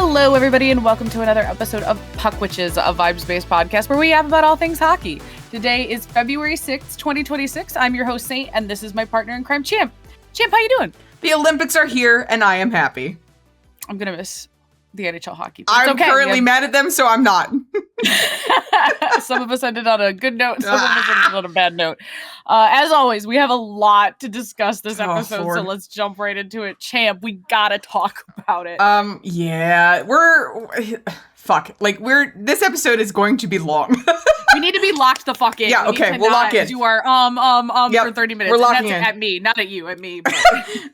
Hello, everybody, and welcome to another episode of Puck Witches, a vibes-based podcast where we have about all things hockey. Today is February 6th, 2026. I'm your host, Saint, and this is my partner in crime, Champ. Champ, how you doing? The Olympics are here, and I am happy. I'm going to miss the NHL hockey. I'm currently mad at them, so I'm not. Some of us ended on a good note, some of us ended on a bad note. As always, we have a lot to discuss this episode, so let's jump right into it. Champ, we gotta talk about it. Yeah, this episode is going to be long. We need to be locked the fuck in. Yeah, okay, we'll lock in. Do our for 30 minutes. We're locking in. At me, not at you, at me. But.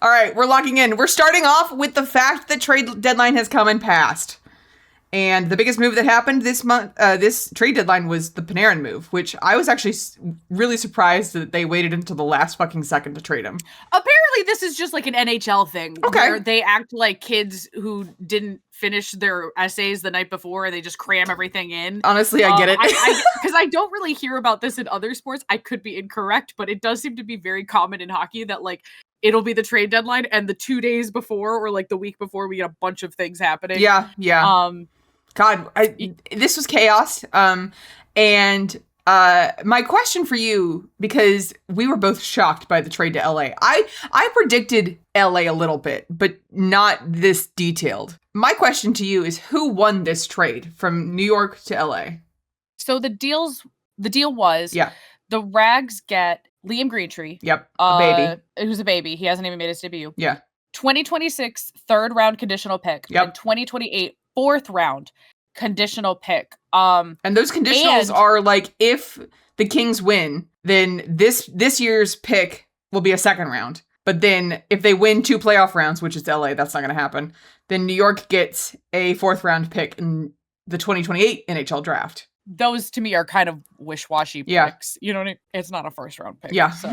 All right, we're locking in. We're starting off with the fact that trade deadline has come and passed. And the biggest move that happened this month, this trade deadline, was the Panarin move, which I was actually really surprised that they waited until the last fucking second to trade him. Apparently, this is just like an NHL thing. Okay. Where they act like kids who didn't finish their essays the night before and they just cram everything in. Honestly, I get it. Because I don't really hear about this in other sports. I could be incorrect, but it does seem to be very common in hockey that like it'll be the trade deadline and the 2 days before or like the week before we get a bunch of things happening. Yeah. God, this was chaos. And my question for you, because we were both shocked by the trade to LA. I predicted LA a little bit, but not this detailed. My question to you is, who won this trade from New York to LA? So the deal was the Rags get Liam Greentree. Yep, a baby. Who's a baby. He hasn't even made his debut. Yeah. 2026 third round conditional pick. Yep. And 2028 fourth round conditional pick. And those conditionals are like, if the Kings win, then this year's pick will be a second round. But then if they win 2 playoff rounds, which is LA, that's not going to happen, then New York gets a fourth round pick in the 2028 NHL draft. Those to me are kind of wish-washy picks. You know what I mean? It's not a first round pick. Yeah. So,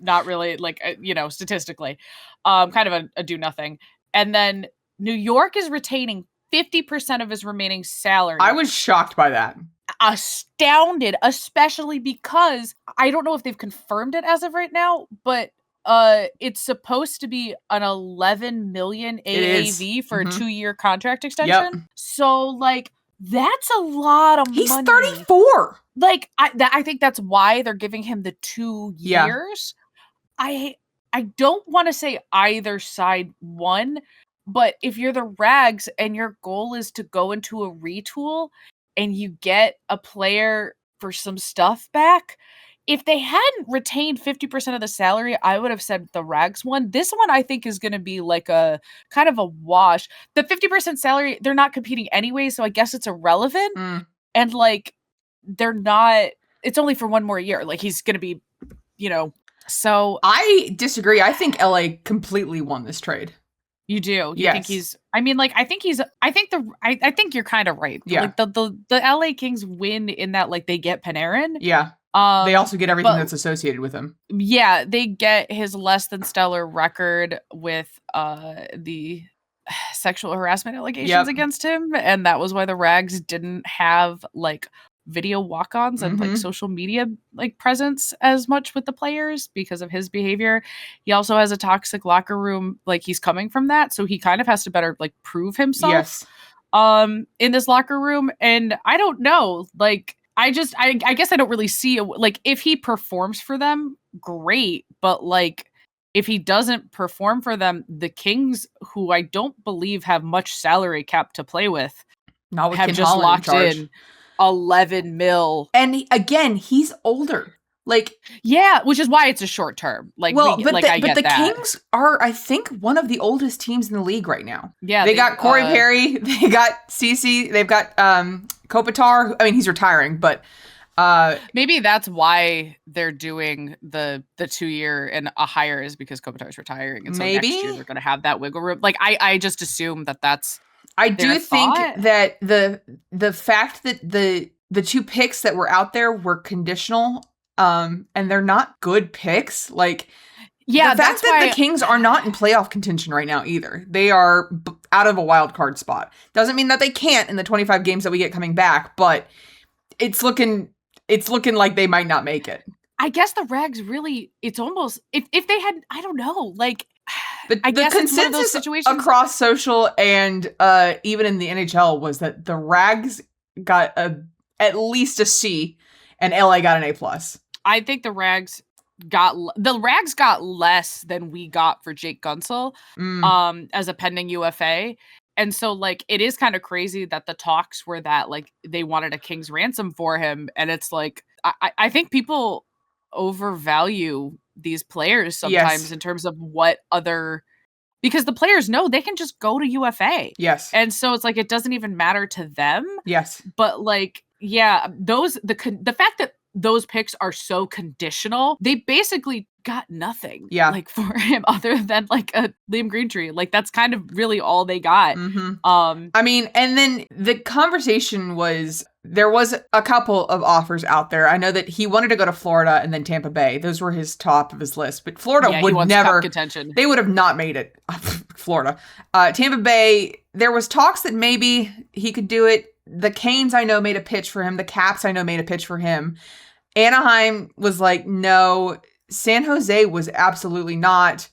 not really like, statistically, kind of a do nothing. And then New York is retaining 50% of his remaining salary. I was shocked by that. Astounded, especially because I don't know if they've confirmed it as of right now, but it's supposed to be an $11 million AAV for a 2-year contract extension. Yep. So like that's a lot of money. He's 34. Like I think that's why they're giving him the 2 years. I don't want to say either side won. But if you're the Rags and your goal is to go into a retool and you get a player for some stuff back, if they hadn't retained 50% of the salary, I would have said the Rags won. This one I think is going to be like a kind of a wash. The 50% salary, they're not competing anyway, so I guess it's irrelevant. And like, they're not, it's only for 1 more year. Like he's going to be, so. I disagree. I think LA completely won this trade. You do? You think he's? I think you're kind of right. Yeah. Like the LA Kings win in that like they get Panarin. Yeah. They also get everything that's associated with him. Yeah, they get his less than stellar record with the sexual harassment allegations against him, and that was why the Rags didn't have like video walk-ons and like social media like presence as much with the players because of his behavior. He also has a toxic locker room, like he's coming from that, so he kind of has to better like prove himself in this locker room. And I don't know, like I guess I don't really see like if he performs for them, great, but like if he doesn't perform for them, the Kings, who I don't believe have much salary cap to play with, not with have Ken just Holland locked in 11 mil. And again, he's older. Like, yeah, which is why it's a short term. Like, well, but the that. Kings are, I think, one of the oldest teams in the league right now. Yeah, they got Corey Perry, they got Cece, they've got Kopitar. I mean, he's retiring, but maybe that's why they're doing the 2-year and a higher is because Kopitar's retiring, and so maybe next year they're going to have that wiggle room. Like, I just assume that's. I do think that the fact that the 2 picks that were out there were conditional, and they're not good picks. Like, the fact that the Kings are not in playoff contention right now either. They are out of a wild card spot. Doesn't mean that they can't in the 25 games that we get coming back, but it's looking like they might not make it. I guess the Rags really, it's almost, if they had, I don't know, like, The consensus across social and even in the NHL was that the Rags got at least a C and LA got an A+. I think the Rags got less than we got for Jake Gunsel as a pending UFA. And so, like, it is kind of crazy that the talks were that, like, they wanted a king's ransom for him. And it's like, I think people overvalue these players sometimes in terms of what other... Because the players know they can just go to UFA. Yes. And so it's like, it doesn't even matter to them. Yes. But, like, yeah, the fact that those picks are so conditional, they basically got nothing like for him other than like a Liam Greentree. Like that's kind of really all they got. I mean, and then the conversation was, there was a couple of offers out there. I know that he wanted to go to Florida and then Tampa Bay. Those were his top of his list, but Florida would never, they would have not made it. Florida. Tampa Bay, there was talks that maybe he could do it. The Canes, I know, made a pitch for him. The Caps, I know, made a pitch for him. Anaheim was like, no. San Jose was absolutely not.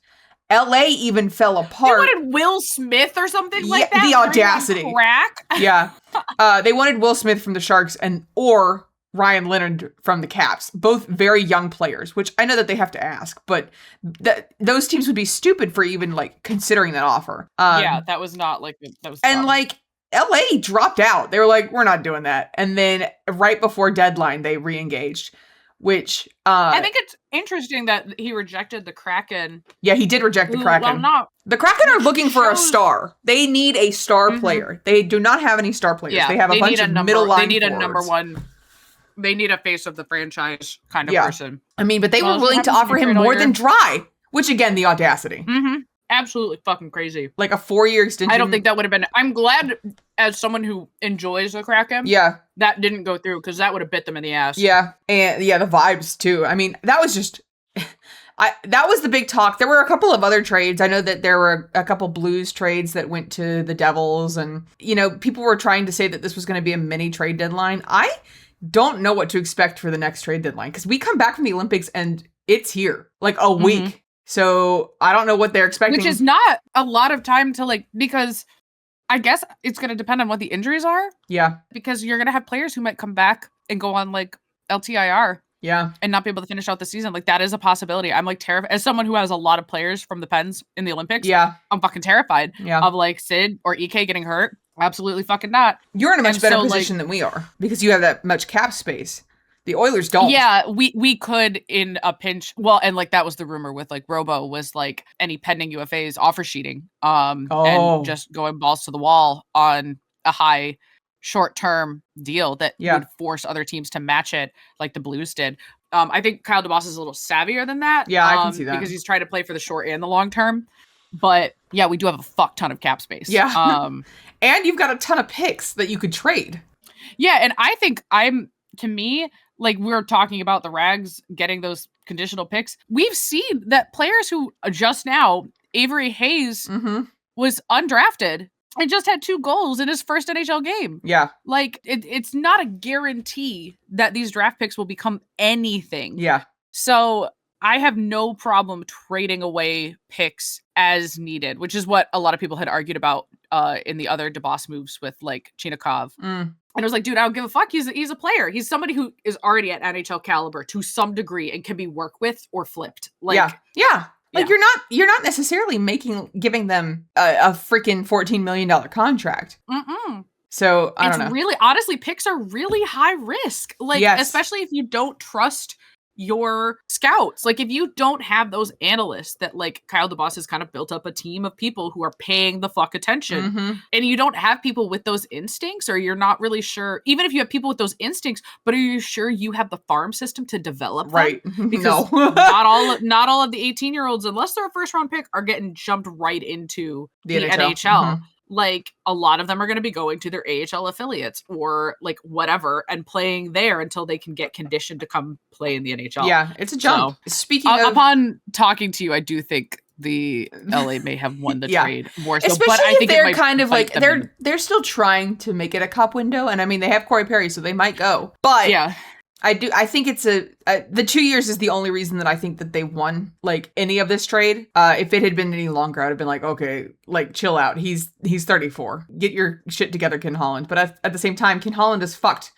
LA even fell apart. They wanted Will Smith or something like that. The audacity. Crack. Yeah. They wanted Will Smith from the Sharks or Ryan Leonard from the Caps. Both very young players, which I know that they have to ask, but those teams would be stupid for even like considering that offer. That was not like that was. And like LA dropped out. They were like, we're not doing that. And then right before deadline, they re-engaged, which... I think it's interesting that he rejected the Kraken. Yeah, he did reject the Kraken. The Kraken are looking for a star. They need a star player. They do not have any star players. Yeah, they have a bunch of middle line They need forwards. a number one. They need a face of the franchise kind of person. I mean, but they were willing to offer him more than Dry, which again, the audacity. Absolutely fucking crazy. Like a 4-year extension. I don't think that would have been... I'm glad, as someone who enjoys the Kraken, that didn't go through, because that would have bit them in the ass. Yeah, and the vibes too. I mean, that was just... that was the big talk. There were a couple of other trades. I know that there were a couple Blues trades that went to the Devils, and, you know, people were trying to say that this was going to be a mini trade deadline. I don't know what to expect for the next trade deadline, because we come back from the Olympics and it's here. Like a week. So I don't know what they're expecting. Which is not a lot of time to like, because I guess it's going to depend on what the injuries are. Yeah. Because you're going to have players who might come back and go on like LTIR. Yeah. And not be able to finish out the season. Like that is a possibility. I'm like terrified. As someone who has a lot of players from the Pens in the Olympics. Yeah. I'm fucking terrified of like Sid or EK getting hurt. Absolutely fucking not. You're in a much better position than we are because you have that much cap space. The Oilers don't. Yeah, we could in a pinch. Well, and like that was the rumor with like Robo was like any pending UFAs offer sheeting and just going balls to the wall on a high short-term deal that would force other teams to match it like the Blues did. I think Kyle DeBoss is a little savvier than that. Yeah, I can see that. Because he's trying to play for the short and the long term. But yeah, we do have a fuck ton of cap space. Yeah. And you've got a ton of picks that you could trade. Yeah, and I think to me, like we were talking about the Rags getting those conditional picks. We've seen that players who just now, Avery Hayes was undrafted and just had 2 goals in his first NHL game. Yeah. Like it's not a guarantee that these draft picks will become anything. Yeah. So I have no problem trading away picks as needed, which is what a lot of people had argued about in the other DeBoss moves with like Chinikov. And I was like, dude, I don't give a fuck. He's a player. He's somebody who is already at NHL caliber to some degree and can be worked with or flipped. Like, yeah. Like you're not necessarily giving them a freaking $14 million contract. So I don't know. Really, honestly, picks are really high risk. Like, especially if you don't trust your scouts. Like if you don't have those analysts that like Kyle DeBoss has kind of built up a team of people who are paying the fuck attention and you don't have people with those instincts, or you're not really sure, even if you have people with those instincts, but are you sure you have the farm system to develop them? Right. Because not all of the 18-year-olds, unless they're a first round pick, are getting jumped right into the NHL. Like a lot of them are going to be going to their AHL affiliates or like whatever and playing there until they can get conditioned to come play in the NHL. Yeah, it's a jump. So, speaking of, upon talking to you, I do think the LA may have won the trade more so. Especially but I think they're kind of like they're still trying to make it a cup window, and I mean they have Corey Perry, so they might go. But I think it's the 2 years is the only reason that I think that they won like any of this trade. If it had been any longer, I'd have been like, okay, like chill out. He's 34. Get your shit together, Ken Holland. But at the same time, Ken Holland has fucked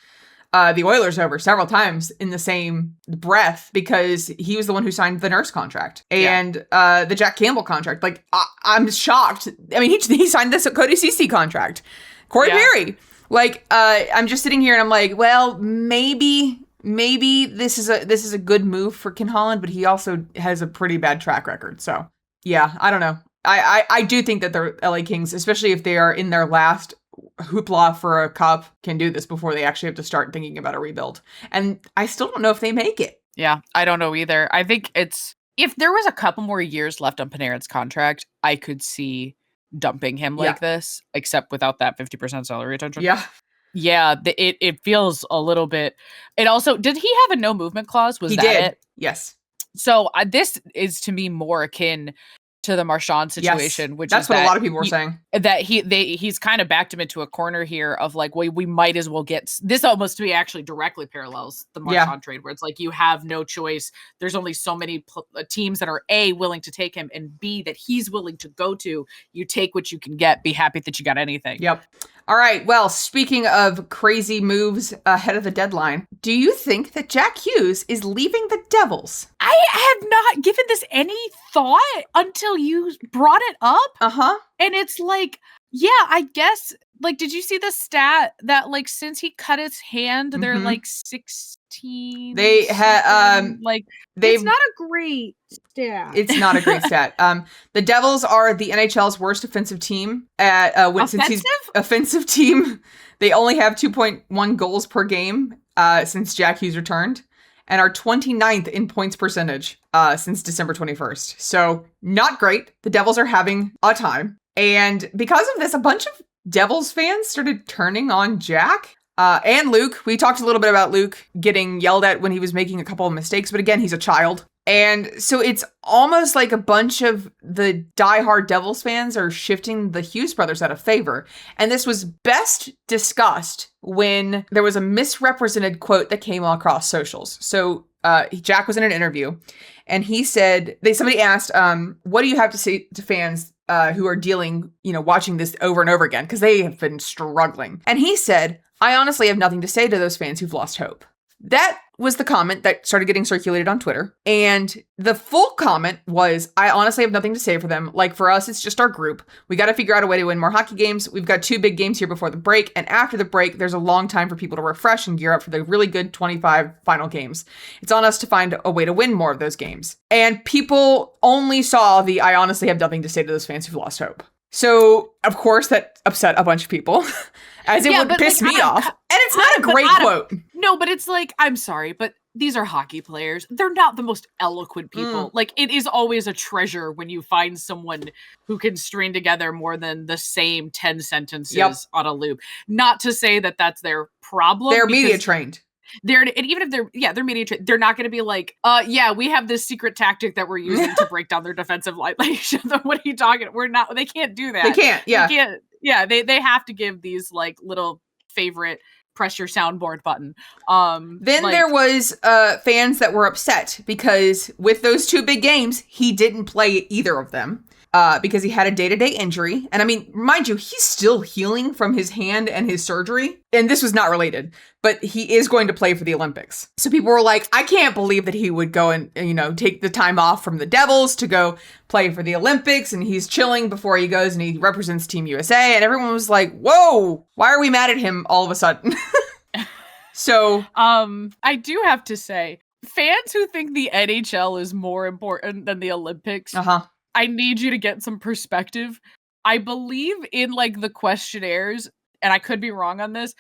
the Oilers over several times in the same breath because he was the one who signed the Nurse contract and the Jack Campbell contract. Like I'm shocked. I mean, he signed this Cody Ceci contract. Corey Perry. Like I'm just sitting here and I'm like, well, maybe this is a good move for Ken Holland, but he also has a pretty bad track record. So yeah, I don't know. I do think that the LA Kings, especially if they are in their last hoopla for a cup, can do this before they actually have to start thinking about a rebuild. And I still don't know if they make it. Yeah, I don't know either. I think if there was a couple more years left on Panarin's contract, I could see dumping him like this, except without that 50% salary retention. Yeah, it feels a little bit. It also, did he have a no movement clause? Was that it? Yes. So this is to me more akin to the Marchand situation, which that's is what a lot of people were saying. That he's kind of backed him into a corner here of like, we might as well get this. Almost to me actually directly parallels the Marchand trade, where it's like you have no choice. There's only so many teams that are A, willing to take him, and B, that he's willing to go to. You take what you can get. Be happy that you got anything. Yep. All right. Well, speaking of crazy moves ahead of the deadline, do you think that Jack Hughes is leaving the Devils? I have not given this any thought until you brought it up. And it's like, yeah, I guess, like, did you see the stat that, like, since he cut his hand, they're like 16? They have, it's not a great stat. It's not a great stat. The Devils are the NHL's worst offensive team at offensive team. They only have 2.1 goals per game since Jack Hughes returned, and are 29th in points percentage since December 21st. So not great. The Devils are having a time. And because of this, a bunch of Devils fans started turning on Jack and Luke. We talked a little bit about Luke getting yelled at when he was making a couple of mistakes, but again, he's a child. And so it's almost like a bunch of the diehard Devils fans are shifting the Hughes brothers out of favor. And this was best discussed when there was a misrepresented quote that came across socials. So Jack was in an interview and he said, somebody asked, what do you have to say to fans who are dealing, watching this over and over again? Because they have been struggling. And he said, I honestly have nothing to say to those fans who've lost hope. That was the comment that started getting circulated on Twitter. And the full comment was, I honestly have nothing to say for them. Like, for us, it's just our group. We got to figure out a way to win more hockey games. We've got 2 big games here before the break. And after the break, there's a long time for people to refresh and gear up for the really good 25 final games. It's on us to find a way to win more of those games. And people only saw the, I honestly have nothing to say to those fans who've lost hope. So, of course, that upset a bunch of people. As it would piss me off. And it's not a great quote. No, but it's like, I'm sorry, but these are hockey players. They're not the most eloquent people. Like, it is always a treasure when you find someone who can string together more than the same 10 sentences on a loop. Not to say that that's their problem. They're media trained. And even if they're media trained, they're not going to be like, we have this secret tactic that we're using to break down their defensive line. Like, what are you talking? They can't do that. They can't. Yeah. They can't. Yeah, they have to give these like little favorite press your soundboard button. Then there was fans that were upset because with those 2 big games, he didn't play either of them because he had a day-to-day injury. And I mean, mind you, he's still healing from his hand and his surgery. And this was not related, but he is going to play for the Olympics. So people were like, I can't believe that he would go and, take the time off from the Devils to go play for the Olympics. And he's chilling before he goes and he represents Team USA. And everyone was like, whoa, why are we mad at him all of a sudden? So, I do have to say, fans who think the NHL is more important than the Olympics, I need you to get some perspective. I believe in like the questionnaires, and I could be wrong on this,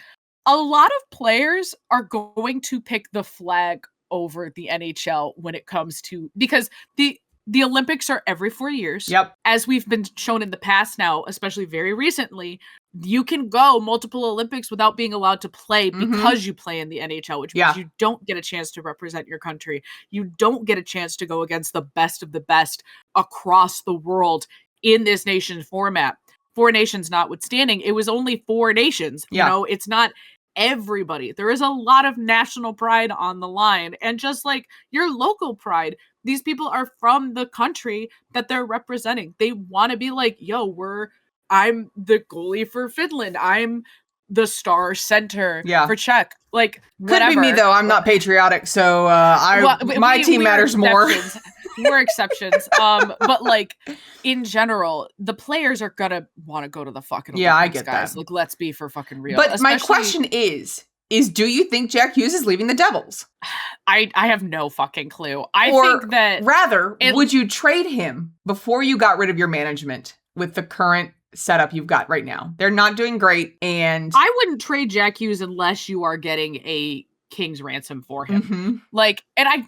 a lot of players are going to pick the flag over the NHL when it comes to, because the Olympics are every 4 years. Yep. As we've been shown in the past now, especially very recently, you can go multiple Olympics without being allowed to play because you play in the NHL, which means you don't get a chance to represent your country. You don't get a chance to go against the best of the best across the world in this nation format. 4 nations notwithstanding, it was only 4 nations. You know, it's not everybody. There is a lot of national pride on the line, and just like your local pride. These people are from the country that they're representing. They want to be like, yo, I'm the goalie for Finland. I'm the star center for Czech. Like, whatever. Could be me though. I'm not patriotic, so my team matters more. We're exceptions. But like in general, the players are gonna want to go to the fucking Olympics, I get guys. that. Like, let's be for fucking real. But my question is do you think Jack Hughes is leaving the Devils? I have no fucking clue. I think that rather, would you trade him before you got rid of your management with the current setup you've got right now? They're not doing great, and I wouldn't trade Jack Hughes unless you are getting a king's ransom for him. Mm-hmm. Like, and I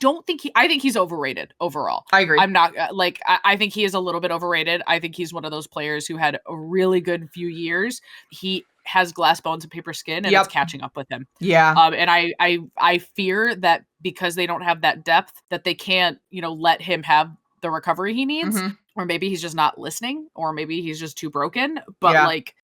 think he's overrated overall. I agree. I'm not I think he is a little bit overrated. I think he's one of those players who had a really good few years. He has glass bones and paper skin, and it's catching up with him. Yeah. And I fear that because they don't have that depth, that they can't, let him have the recovery he needs. Mm-hmm. Or maybe he's just not listening, or maybe he's just too broken. But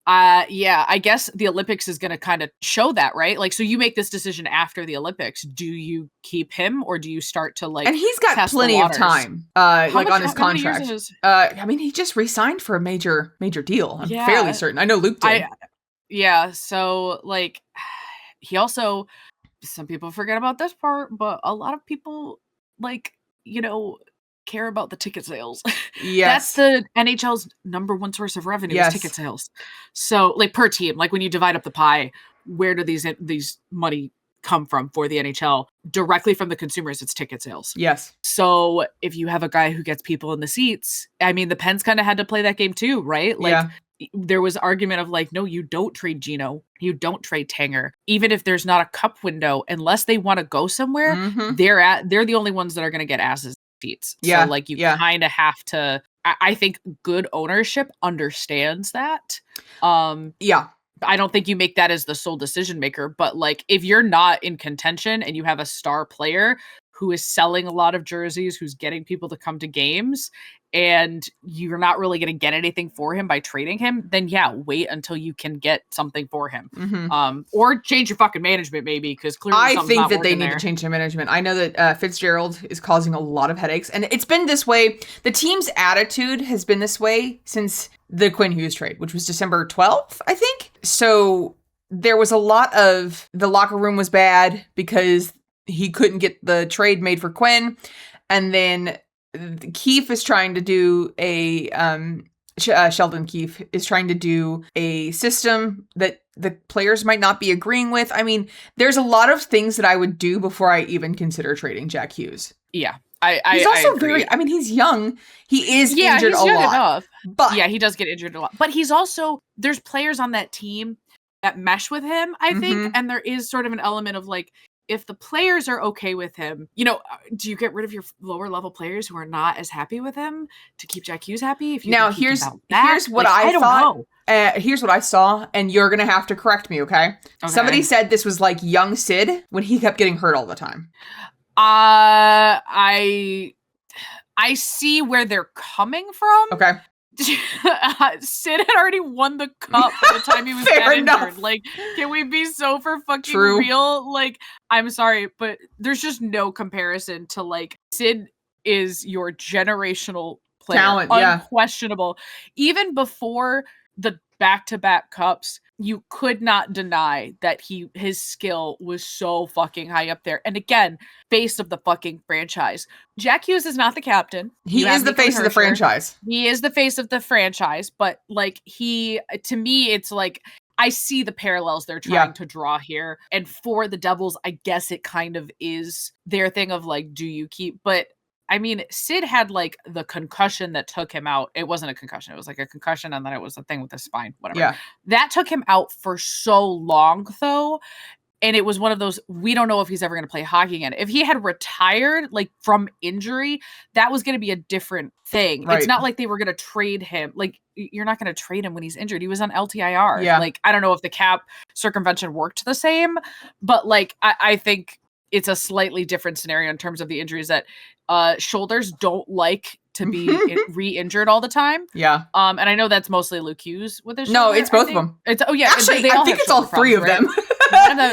I guess the Olympics is going to kind of show that, right? Like, so you make this decision after the Olympics. Do you keep him, or do you start to and he's got plenty of time, on his contract. He just re-signed for a major deal. I'm fairly certain. I know Luke did. So like, he also, some people forget about this part, but a lot of people care about the ticket sales. Yes. That's the NHL's number one source of revenue is ticket sales. So like per team, like when you divide up the pie, where do these money come from for the NHL? Directly from the consumers, it's ticket sales. Yes. So if you have a guy who gets people in the seats, the Pens kind of had to play that game too, right? Like there was argument of like, no, you don't trade Gino, you don't trade Tanger, even if there's not a cup window, unless they want to go somewhere. Mm-hmm. They're the only ones that are going to get asses seats. So like you kind of have to, I think good ownership understands that. I don't think you make that as the sole decision maker, but like if you're not in contention and you have a star player who is selling a lot of jerseys, who's getting people to come to games, and you're not really going to get anything for him by trading him, then wait until you can get something for him. Mm-hmm. Or change your fucking management maybe, because clearly I think that they need to change their management. I know that Fitzgerald is causing a lot of headaches, and it's been this way. The team's attitude has been this way since the Quinn Hughes trade, which was December 12th, I think. So there was a lot of the locker room was bad because he couldn't get the trade made for Quinn. And then Keefe is trying to do Sheldon Keefe is trying to do a system that the players might not be agreeing with. There's a lot of things that I would do before I even consider trading Jack Hughes. Yeah. He's also he's young. He is injured a lot. Enough. But he does get injured a lot. But he's also, there's players on that team that mesh with him, I think. Mm-hmm. And there is sort of an element of like, if the players are okay with him, do you get rid of your lower level players who are not as happy with him to keep Jack Hughes happy? Here's what I thought. Here's what I saw, and you're going to have to correct me, okay? Somebody said this was like young Sid when he kept getting hurt all the time. I see where they're coming from. Okay. Sid had already won the cup by the time he was injured. Like, can we be so for fucking real? Like, I'm sorry, but there's just no comparison to like Sid is your generational player. Talent, unquestionable. Even before the back-to-back cups, you could not deny that his skill was so fucking high up there. And again, face of the fucking franchise. Jack Hughes is not the captain. He is the face of the franchise. He is the face of the franchise, but like to me, it's like I see the parallels they're trying to draw here. And for the Devils, I guess it kind of is their thing of like, do you keep, but Sid had like the concussion that took him out. It wasn't a concussion. It was like a concussion. And then it was a thing with his spine, whatever. Yeah. That took him out for so long though. And it was one of those, we don't know if he's ever going to play hockey again. If he had retired like from injury, that was going to be a different thing. Right. It's not like they were going to trade him. Like you're not going to trade him when he's injured. He was on LTIR. Yeah. Like, I don't know if the cap circumvention worked the same, but like, I think it's a slightly different scenario in terms of the injuries that shoulders don't like to be re-injured all the time. Yeah. And I know that's mostly Luke Hughes with his shoulder. No, it's both of them. It's actually, I think it's all three of them.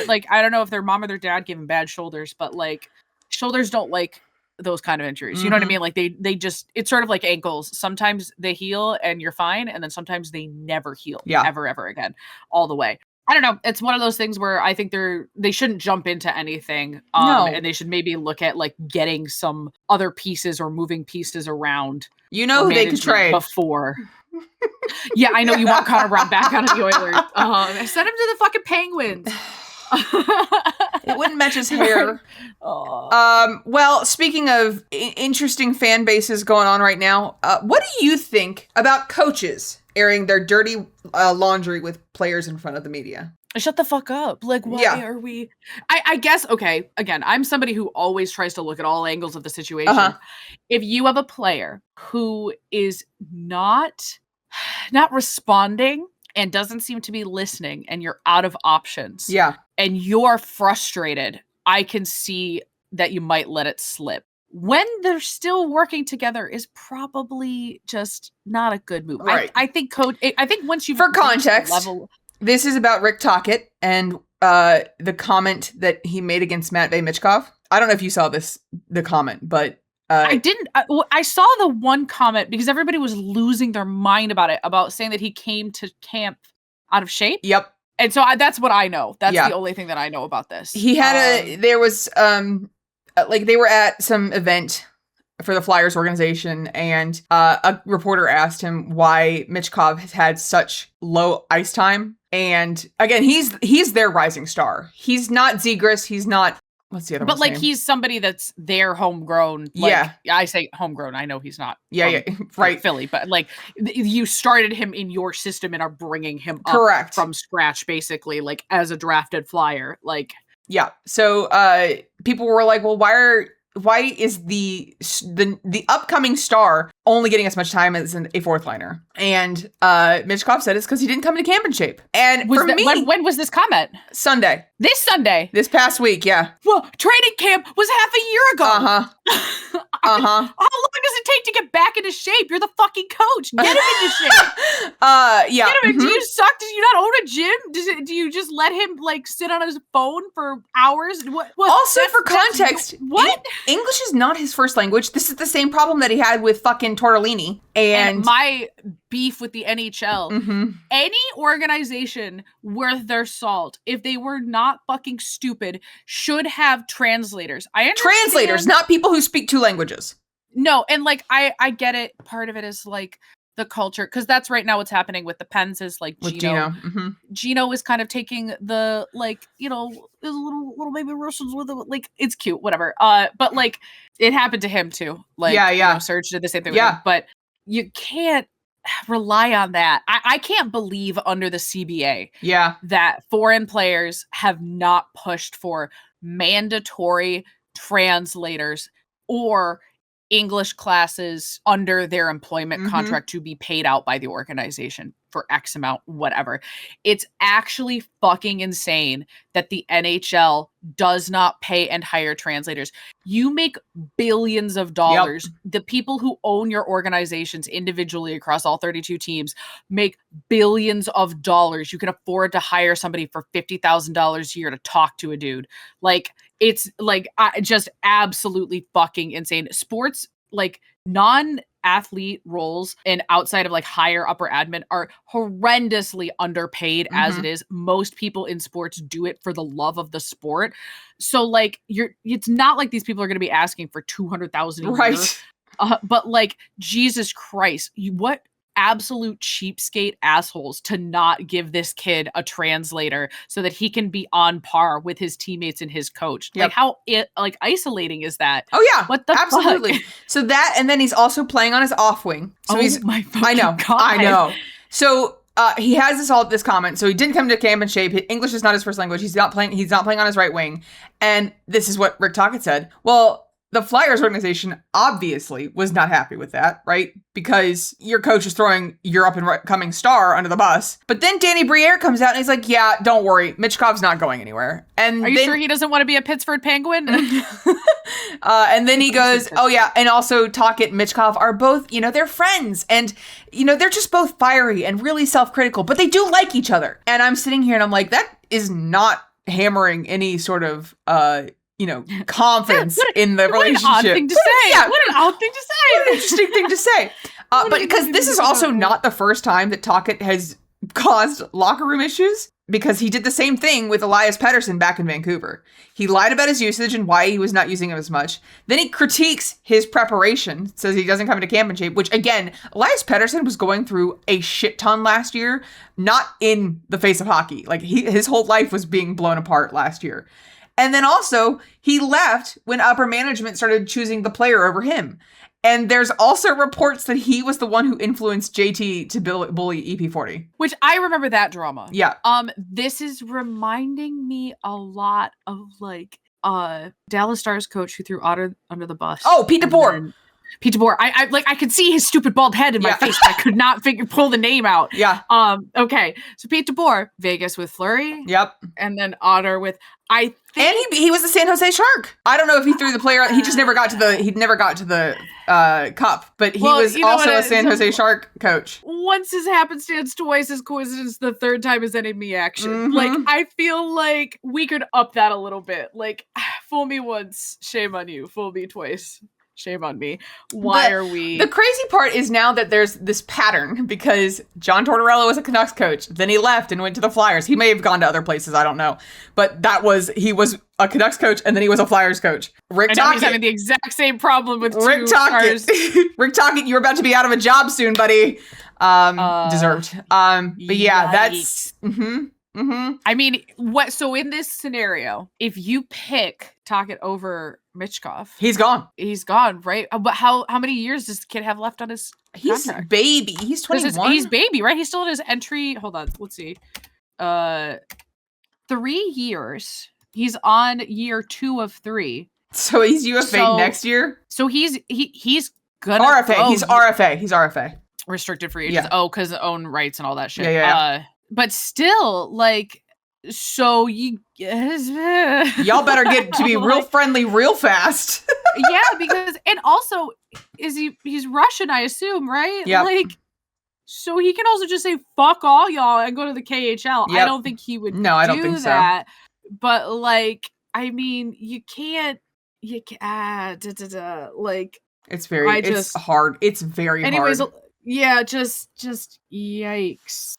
Like, I don't know if their mom or their dad gave him bad shoulders, but like shoulders don't like those kind of injuries. You know what I mean? Like they just, it's sort of like ankles. Sometimes they heal and you're fine. And then sometimes they never heal ever again, all the way. I don't know. It's one of those things where I think they shouldn't jump into anything. And they should maybe look at like getting some other pieces or moving pieces around. You know who they could trade before. Yeah, I know you want Connor Brown back out of the Oilers. Send him to the fucking Penguins. It wouldn't match his hair. Well, speaking of interesting fan bases going on right now, what do you think about coaches airing their dirty laundry with players in front of the media? Shut the fuck up. Like, why are we... I guess, okay, again, I'm somebody who always tries to look at all angles of the situation. If you have a player who is not responding and doesn't seem to be listening and you're out of options. Yeah. And you're frustrated, I can see that you might let it slip. When they're still working together is probably just not a good move. Right. I think once you... For context, this is about Rick Tocchet and the comment that he made against Matvei Michkov. I don't know if you saw the comment, but... I didn't. I saw the one comment because everybody was losing their mind about it, about saying that he came to camp out of shape. Yep. And so that's what I know. That's the only thing that I know about this. He had there was, like they were at some event for the Flyers organization and a reporter asked him why Michkov has had such low ice time. And again, he's their rising star. He's not Zegras. He's not... What's the other one? But like name? He's somebody that's their homegrown. Like, I say homegrown. I know he's not. Right. Philly, but like you started him in your system and are bringing him up correct from scratch, basically, like as a drafted Flyer. Like So people were like, well, why is the upcoming star only getting as much time as a fourth liner? And Michkov said it's because he didn't come to camp in shape. And when was this comment? Sunday. This Sunday. This past week, yeah. Well, training camp was half a year ago. How long does it take to get back into shape? You're the fucking coach. Get him into shape. Yeah. Get him. Do you suck? Do you not own a gym? Do you just let him like sit on his phone for hours? What? Also, for context, what? English is not his first language. This is the same problem that he had with fucking Tortellini. And my beef with the NHL, any organization worth their salt, if they were not fucking stupid, should have translators. Translators, not people who speak two languages. No, and like I get it. Part of it is like the culture, because that's right now what's happening with the Pens is like Gino. Gino is kind of taking the like, there's little baby Russians with it. Like it's cute, whatever. But like it happened to him too. Like Serge did the same thing with him. But you can't rely on that. I can't believe under the CBA that foreign players have not pushed for mandatory translators or English classes under their employment contract to be paid out by the organization for X amount, whatever. It's actually fucking insane that the NHL does not pay and hire translators. You make billions of dollars. Yep. The people who own your organizations individually across all 32 teams make billions of dollars. You can afford to hire somebody for $50,000 a year to talk to a dude. Like, it's like just absolutely fucking insane. Sports, like non-athlete roles and outside of like higher upper admin are horrendously underpaid as it is. Most people in sports do it for the love of the sport. So like it's not like these people are going to be asking for $200,000 a year. But like, Jesus Christ, what absolute cheapskate assholes to not give this kid a translator so that he can be on par with his teammates and his coach. Like how isolating is that? Oh yeah. What the absolutely. fuck? So that, and then he's also playing on his off wing. So he's my fucking I know. So he has this comment. So he didn't come to camp in shape. English is not his first language. He's not playing on his right wing. And this is what Rick Tocchet said. Well, the Flyers organization obviously was not happy with that, right? Because your coach is throwing your up-and-coming star under the bus. But then Danny Briere comes out and he's like, yeah, don't worry. Michkov's not going anywhere. And are you sure he doesn't want to be a Pittsburgh Penguin? And then he goes, oh yeah, and also Tocchet and Michkov are both, they're friends. And, they're just both fiery and really self-critical, but they do like each other. And I'm sitting here and I'm like, that is not hammering any sort of confidence in the relationship. What an odd thing to say. Yeah, what an odd thing to say. What an interesting thing to say. But because this is also not the first time that Tocchet has caused locker room issues, because he did the same thing with Elias Pettersson back in Vancouver. He lied about his usage and why he was not using him as much. Then he critiques his preparation, says he doesn't come into camp in shape, which again, Elias Pettersson was going through a shit ton last year, not in the face of hockey. Like his whole life was being blown apart last year. And then also he left when upper management started choosing the player over him. And there's also reports that he was the one who influenced JT to bully EP40. Which I remember that drama. Yeah. This is reminding me a lot of Dallas Stars coach who threw Otter under the bus. Oh, Pete DeBoer. Pete DeBoer. I could see his stupid bald head in my face, but I could not pull the name out. Yeah. Okay. So Pete DeBoer, Vegas with Fleury. Yep. And then Otter with And he was the San Jose Shark. I don't know if he threw the player. He just never got to the cup. But he was also a San Jose Shark coach. Once is happenstance, twice is coincidence. The third time is enemy action. Mm-hmm. I feel like we could up that a little bit. Fool me once, shame on you. Fool me twice. Shame on me. Why are we... The crazy part is now that there's this pattern, because John Tortorella was a Canucks coach. Then he left and went to the Flyers. He may have gone to other places. I don't know. But he was a Canucks coach, and then he was a Flyers coach. Rick Tocchet. He's having the exact same problem with Rick Tocchet. Rick Tocchet, you're about to be out of a job soon, buddy. Deserved. But yeah, that's... I mean, so in this scenario, if you pick Tocchet over Michkov, he's gone. He's gone, right? But how many years does the kid have left on his contract? He's baby. He's 21. He's baby, right? He's still in his entry. Hold on, let's see. 3 years. He's on year 2 of 3. So he's UFA next year. So he's gonna RFA. go. He's RFA. He's RFA. Restricted free agents. Yeah. Oh, because own rights and all that shit. Yeah. But still, so y'all better get to be real friendly real fast. Yeah, because, and also, he's Russian, I assume, right? Yeah. So he can also just say, fuck all y'all and go to the KHL. Yep. I don't think he would I don't think that. So. But, I mean, it's hard. It's very hard. Yeah, just yikes.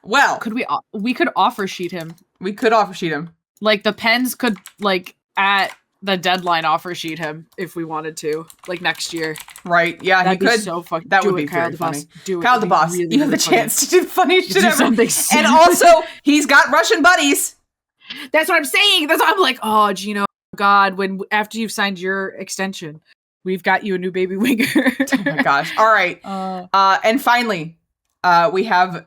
Well, we could offer sheet him. We could offer sheet him. The Pens could at the deadline offer sheet him if we wanted to, next year. Right? Yeah, that'd he could. So fucking. That would be very funny. Kyle DeBoss, really, you have the chance to do the funniest shit ever. And also, he's got Russian buddies. That's what I'm saying. That's why I'm like, oh, Gino, God, after you've signed your extension, we've got you a new baby winger. Oh my gosh! All right, and finally, we have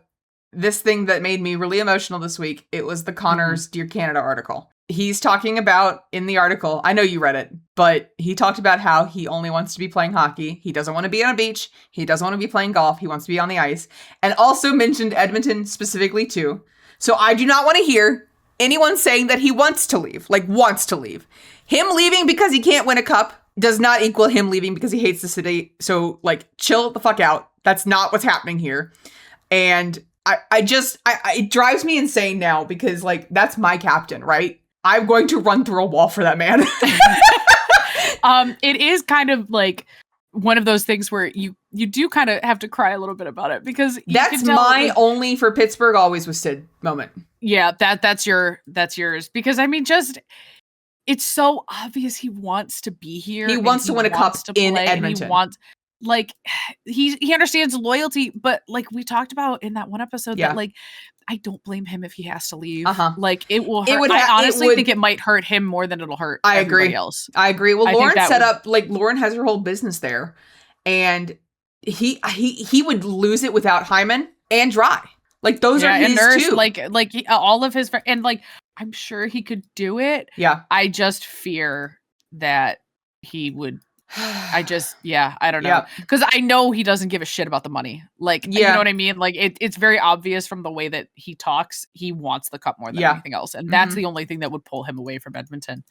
this thing that made me really emotional this week. It was the Connor's Dear Canada article. He's talking about, in the article, I know you read it, but he talked about how he only wants to be playing hockey. He doesn't want to be on a beach. He doesn't want to be playing golf. He wants to be on the ice. And also mentioned Edmonton specifically too. So I do not want to hear anyone saying that he wants to leave. Wants to leave. Him leaving because he can't win a cup does not equal him leaving because he hates the city. So, chill the fuck out. That's not what's happening here. And it drives me insane now because, that's my captain, right? I'm going to run through a wall for that man. It is kind of one of those things where you do kind of have to cry a little bit about it because that's my only for Pittsburgh always was Sid moment. Yeah, that's yours because I mean it's so obvious he wants to be here. He wants to win a cup in Edmonton. He wants he understands loyalty, but we talked about in that one episode that I don't blame him if he has to leave. It will hurt. I honestly think it might hurt him more than it'll hurt everybody else. I agree. Well, Lauren set up Lauren has her whole business there, and he would lose it without Hyman and Dry. Those are his Nurse, too. All of his friends, and I'm sure he could do it. Yeah. I just fear that he would. I don't know. Because I know he doesn't give a shit about the money. You know what I mean? It's very obvious from the way that he talks. He wants the cup more than anything else. And that's the only thing that would pull him away from Edmonton.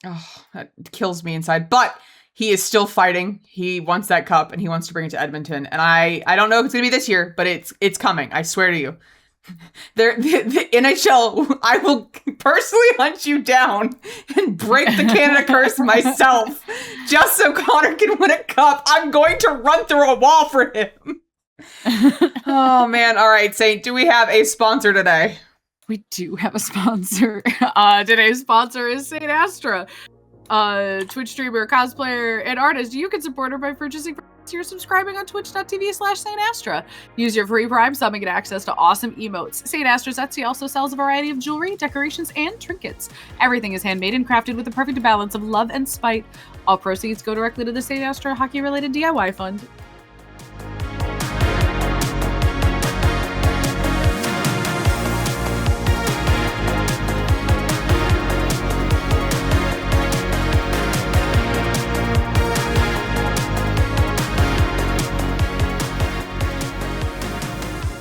Oh, that kills me inside. But he is still fighting. He wants that cup and he wants to bring it to Edmonton. And I don't know if it's going to be this year, but it's coming. I swear to you. The NHL, I will personally hunt you down and break the Canada curse myself just so Connor can win a cup. I'm going to run through a wall for him. Oh, man. All right, Saint, do we have a sponsor today? We do have a sponsor. Today's sponsor is Saint Astra. Twitch streamer, cosplayer, and artist. You can support her by purchasing you're subscribing on twitch.tv/Saint Astra. Use your free Prime sub and get access to awesome emotes. Saint Astra's Etsy also sells a variety of jewelry, decorations, and trinkets. Everything is handmade and crafted with the perfect balance of love and spite. All proceeds go directly to the Saint Astra hockey-related DIY fund.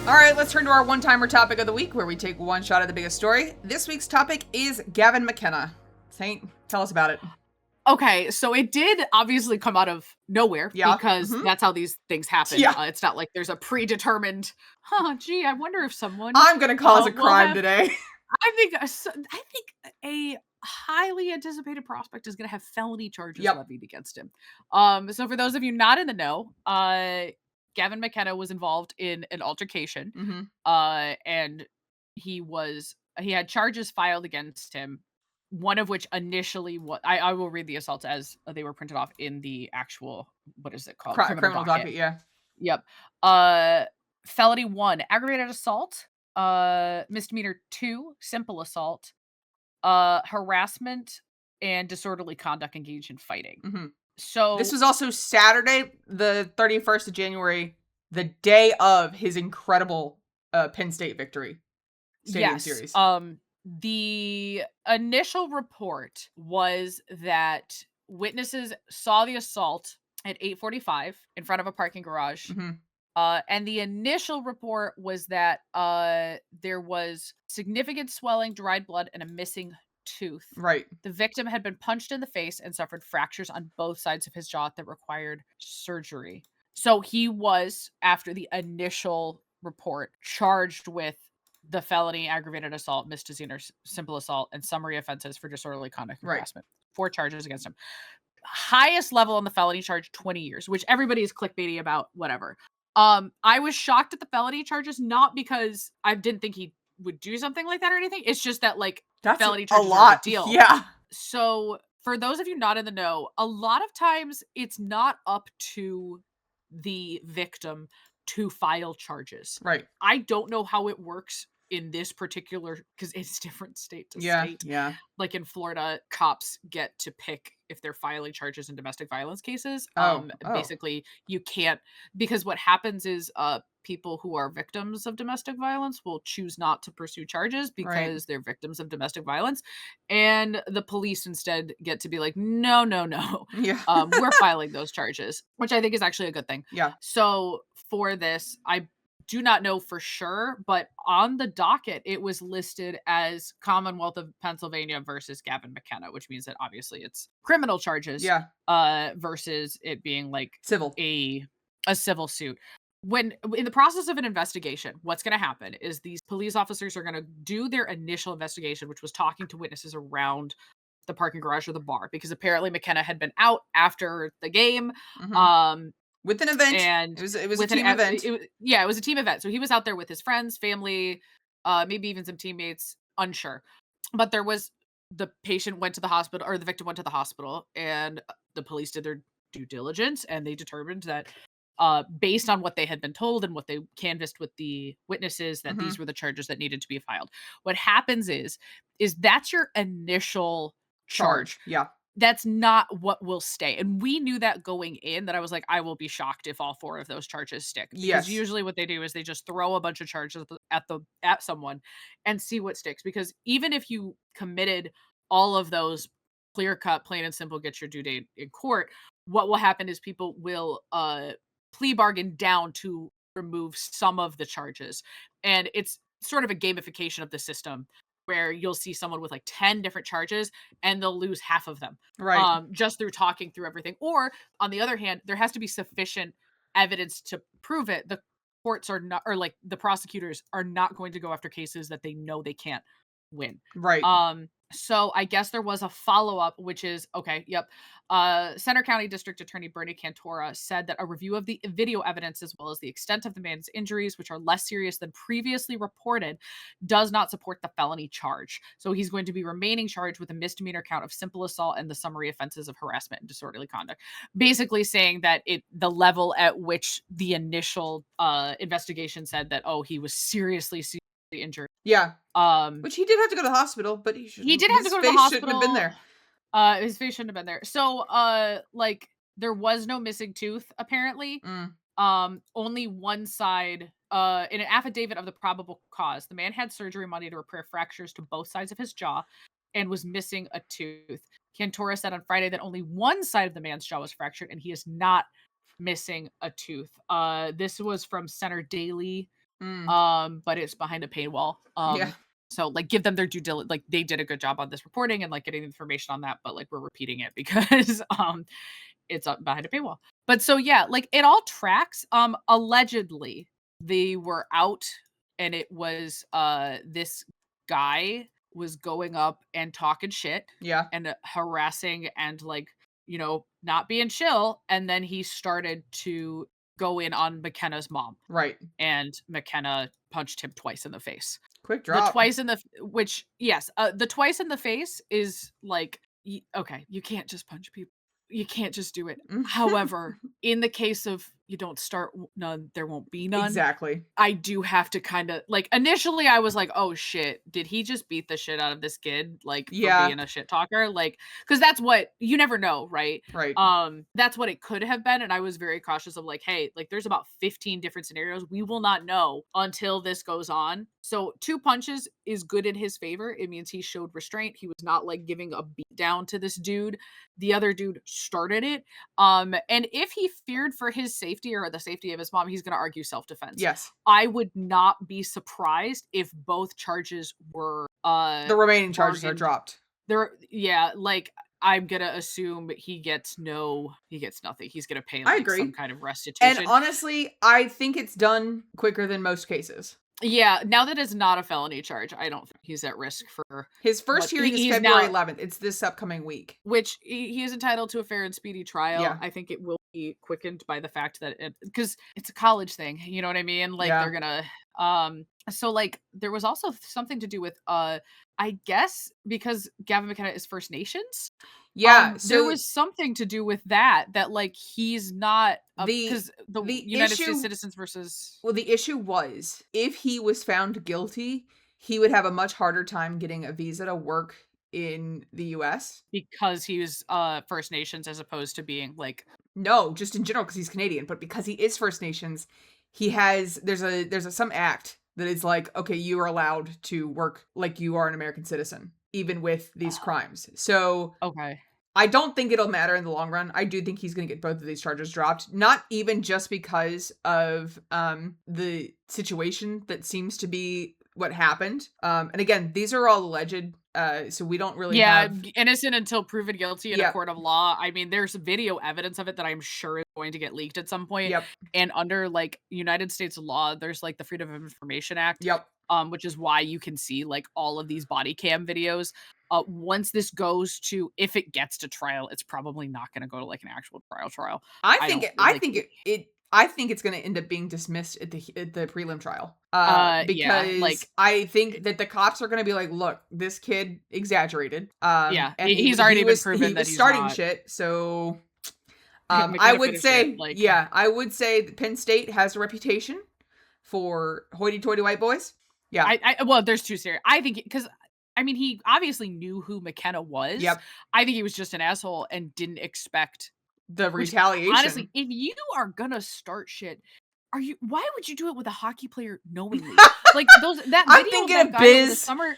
All right, let's turn to our one-timer topic of the week, where we take one shot at the biggest story. This week's topic is Gavin McKenna. Saint, tell us about it. Okay, so it did obviously come out of nowhere, because that's how these things happen. It's not like there's a predetermined, I wonder if someone... I'm going to cause a crime today. I think a highly anticipated prospect is going to have felony charges levied against him. So for those of you not in the know, Gavin McKenna was involved in an altercation, and he had charges filed against him, one of which initially I will read the assaults as they were printed off in the actual, what is it called? Criminal docket, yeah. Yep. Felony 1, aggravated assault, misdemeanor 2, simple assault, harassment, and disorderly conduct engaged in fighting. So this was also Saturday, the 31st of January, the day of his incredible Penn State victory stadium series. The initial report was that witnesses saw the assault at 8:45 in front of a parking garage. And the initial report was that there was significant swelling, dried blood, and a missing tooth. Right. The victim had been punched in the face and suffered fractures on both sides of his jaw that required surgery. So he was, after the initial report, charged with the felony aggravated assault, misdemeanor simple assault, and summary offenses for disorderly conduct and harassment. 4 charges against him. Highest level on the felony charge, 20 years, which everybody is clickbaity about, whatever. I was shocked at the felony charges, not because I didn't think he would do something like that or anything. It's just that, like, that's felony charges a lot. Are a deal. Yeah. So for those of you not in the know, a lot of times it's not up to the victim to file charges. Right. I don't know how it works in this particular, because it's different state to state. Yeah. Like in Florida, cops get to pick if they're filing charges in domestic violence cases. Basically, you can't, because what happens is people who are victims of domestic violence will choose not to pursue charges because they're victims of domestic violence, and the police instead get to be like, no, we're filing those charges, which I think is actually a good thing. Yeah. So for this, I do not know for sure, but on the docket, it was listed as Commonwealth of Pennsylvania versus Gavin McKenna, which means that obviously it's criminal charges, versus it being like civil, a civil suit. When in the process of an investigation, what's going to happen is these police officers are going to do their initial investigation, which was talking to witnesses around the parking garage or the bar, because apparently McKenna had been out after the game. With an event, and it was a team event. It was a team event. So he was out there with his friends, family, maybe even some teammates, unsure. But the patient went to the hospital, or the victim went to the hospital, and the police did their due diligence, and they determined that, based on what they had been told and what they canvassed with the witnesses, that these were the charges that needed to be filed. What happens is that's your initial charge. Yeah. That's not what will stay. And we knew that going in, that I was like, I will be shocked if all 4 of those charges stick. Because usually what they do is they just throw a bunch of charges at someone and see what sticks. Because even if you committed all of those clear-cut, plain and simple, get your due date in court, what will happen is people will plea bargain down to remove some of the charges. And it's sort of a gamification of the system, where you'll see someone with like 10 different charges and they'll lose half of them. Right. Just through talking through everything. Or on the other hand, there has to be sufficient evidence to prove it. The courts are not, or like the prosecutors are not going to go after cases that they know they can't win. Right. So I guess there was a follow-up, which is, okay, yep. Center County District Attorney Bernie Cantora said that a review of the video evidence, as well as the extent of the man's injuries, which are less serious than previously reported, does not support the felony charge. So he's going to be remaining charged with a misdemeanor count of simple assault and the summary offenses of harassment and disorderly conduct. Basically saying that the level at which the initial investigation said that, oh, he was seriously injured. Yeah. Which he did have to go to the hospital, but he did have to go to the hospital. Shouldn't have been there. His face shouldn't have been there. So, like, there was no missing tooth, apparently. Only one side, in an affidavit of the probable cause, the man had surgery Monday to repair fractures to both sides of his jaw and was missing a tooth. Cantora said on Friday that only one side of the man's jaw was fractured and he is not missing a tooth. This was from Center Daily, but it's behind a paywall. Yeah. So, like, give them their due diligence. Like, they did a good job on this reporting and, like, getting information on that, but, like, we're repeating it because it's up behind a paywall. But so, yeah, like, it all tracks. Allegedly, they were out, and it was this guy was going up and talking shit. Yeah. And harassing and, like, you know, not being chill. And then he started to go in on McKenna's mom. Right. And McKenna punched him twice in the face. Quick drop. The twice in the, which, yes, the twice in the face is like, okay, you can't just punch people. You can't just do it. However, in the case of you don't start none, there won't be none. Exactly. I do have to kind of, like, initially I was like, oh shit, did he just beat the shit out of this kid? Like, for being a shit talker? Like, because that's what, you never know, right? Right. That's what it could have been. And I was very cautious of, like, hey, like, there's about 15 different scenarios. We will not know until this goes on. So 2 punches is good in his favor. It means he showed restraint. He was not, like, giving a beat down to this dude. The other dude started it. And if he feared for his safety or the safety of his mom, he's going to argue self-defense. Yes. I would not be surprised if both charges were the remaining charges are dropped. Like, I'm going to assume he gets nothing. He's going to pay, like, some kind of restitution. And honestly, I think it's done quicker than most cases. Yeah, now that it's not a felony charge, I don't think he's at risk for his first hearing is February 11th. It's this upcoming week. Which he is entitled to a fair and speedy trial. Yeah. I think it will be quickened by the fact that because it's a college thing, you know what I mean? Like, they're gonna so, like, there was also something to do with I guess because Gavin McKenna is First Nations. Yeah, so there was something to do with that, like, he's not because the United States citizens versus. Well, the issue was if he was found guilty, he would have a much harder time getting a visa to work in the US because he was First Nations as opposed to being, like, no, just in general because he's Canadian, but because he is First Nations, he has there's some act that is like, okay, you are allowed to work like you are an American citizen, even with these crimes. So, okay. I don't think it'll matter in the long run. I do think he's going to get both of these charges dropped, not even just because of the situation that seems to be what happened. And again, these are all alleged, so we don't really have innocent until proven guilty in a court of law. I mean, there's video evidence of it that I'm sure is going to get leaked at some point. Yep. And under, like, United States law, there's, like, the Freedom of Information Act. Yep. Which is why you can see, like, all of these body cam videos. Once this goes to, if it gets to trial, it's probably not going to go to, like, an actual trial. I think it's going to end up being dismissed at the prelim trial. Because I think that the cops are going to be like, look, this kid exaggerated. And he's already been proven that he's starting not. Shit. So I would say, I would say that Penn State has a reputation for hoity-toity white boys. Yeah. Well, there's 2 serious. I think because, I mean, he obviously knew who McKenna was. Yep. I think he was just an asshole and didn't expect the retaliation. Honestly, if you are gonna start shit, why would you do it with a hockey player knowingly? Like, that I'm video thinking of of Biz the summer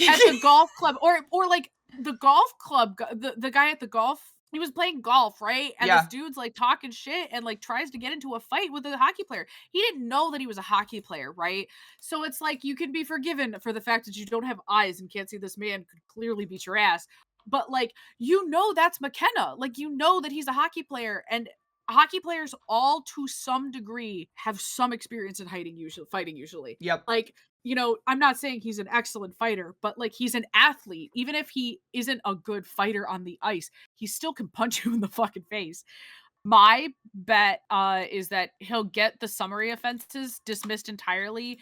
at the golf club, or like the golf club, the guy at the golf. He was playing golf, right? And this dude's, like, talking shit and, like, tries to get into a fight with a hockey player. He didn't know that he was a hockey player, right? So it's like, you can be forgiven for the fact that you don't have eyes and can't see this man could clearly beat your ass. But, like, you know that's McKenna. Like, you know that he's a hockey player. And hockey players all to some degree have some experience in fighting usually. Yep. Like, you know, I'm not saying he's an excellent fighter, but like he's an athlete. Even if he isn't a good fighter on the ice, he still can punch you in the fucking face. My bet is that he'll get the summary offenses dismissed entirely.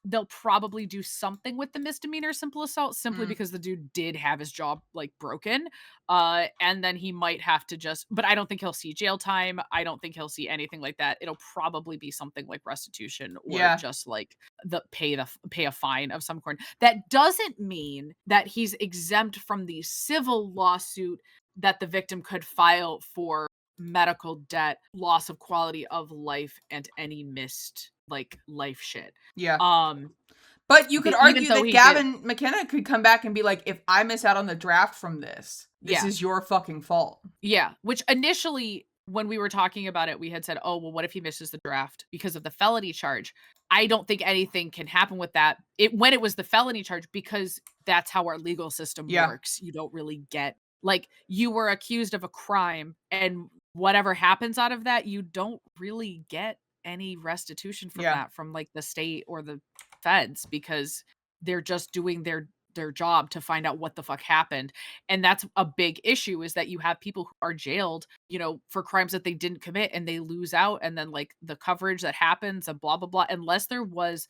They'll probably do something with the misdemeanor simple assault simply because the dude did have his jaw like broken. And then he might have to but I don't think he'll see jail time. I don't think he'll see anything like that. It'll probably be something like restitution or just like pay a fine of some kind. That doesn't mean that he's exempt from the civil lawsuit that the victim could file for medical debt, loss of quality of life, and any missed like life shit. Yeah. But you could argue that Gavin McKenna could come back and be like, if I miss out on the draft from this is your fucking fault. Yeah. Which initially, when we were talking about it, we had said, oh, well, what if he misses the draft because of the felony charge? I don't think anything can happen with that. When it was the felony charge, because that's how our legal system works. You don't really get, like, you were accused of a crime, and whatever happens out of that, you don't really get any restitution from that from like the state or the feds, because they're just doing their job to find out what the fuck happened. And that's a big issue, is that you have people who are jailed, you know, for crimes that they didn't commit, and they lose out, and then like the coverage that happens and blah blah blah, unless there was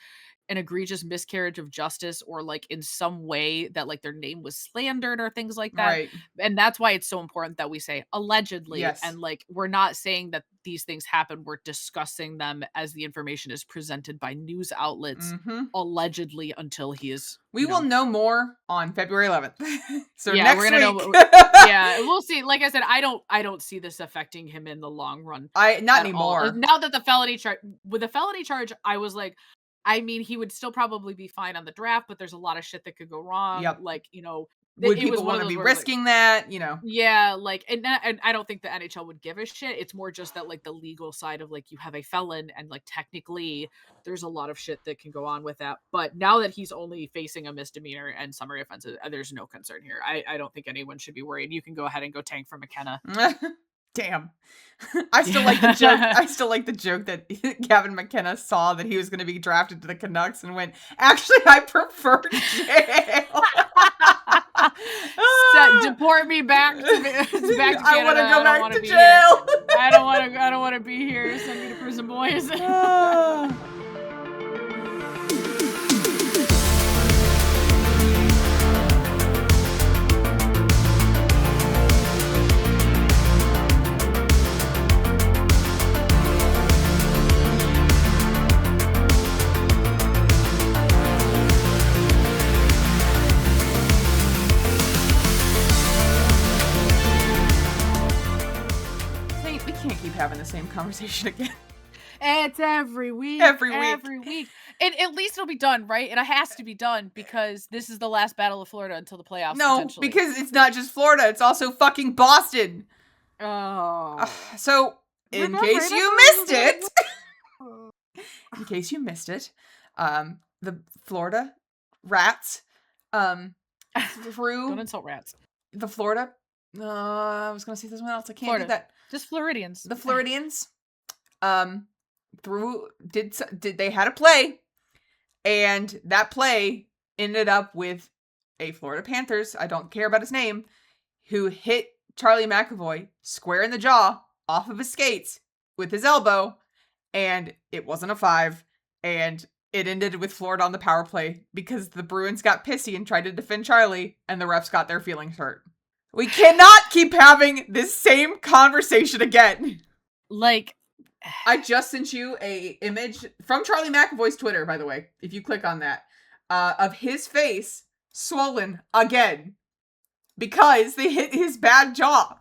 an egregious miscarriage of justice or like in some way that like their name was slandered or things like that. Right. And that's why it's so important that we say allegedly. And like, we're not saying that these things happen. We're discussing them as the information is presented by news outlets, allegedly, until he is. We will know more on February 11th. So yeah, next we're gonna week. know. Yeah, we'll see. Like I said, I don't see this affecting him in the long run. Not anymore. Now that the felony charge, I was like, I mean, he would still probably be fine on the draft, but there's a lot of shit that could go wrong. Yep. Like, you know, would people want to be risking that, you know? Yeah, like, and I don't think the NHL would give a shit. It's more just that like the legal side of like, you have a felon, and like technically there's a lot of shit that can go on with that. But now that he's only facing a misdemeanor and summary offenses, there's no concern here. I don't think anyone should be worried. You can go ahead and go tank for McKenna. Damn. I still like the joke. I still like the joke that Gavin McKenna saw that he was going to be drafted to the Canucks and went, actually, I prefer jail. Deport me back to Canada. I want to go back to jail. I don't want to be here. Send me to prison, boys. Having the same conversation again. It's every week. And at least it'll be done, right? And it has to be done, because this is the last Battle of Florida until the playoffs. No, because it's not just Florida, it's also fucking Boston. Oh. So, in case you missed it, the Florida Rats through... Don't insult rats. The Florida... I was going to say something else. I can't do that. Just Floridians. The Floridians they had a play, and that play ended up with a Florida Panthers, I don't care about his name, who hit Charlie McAvoy square in the jaw off of his skates with his elbow, and it wasn't a 5, and it ended with Florida on the power play because the Bruins got pissy and tried to defend Charlie, and the refs got their feelings hurt. We cannot keep having this same conversation again. Like, I just sent you a image from Charlie McAvoy's Twitter, by the way, if you click on that, of his face swollen again because they hit his bad jaw.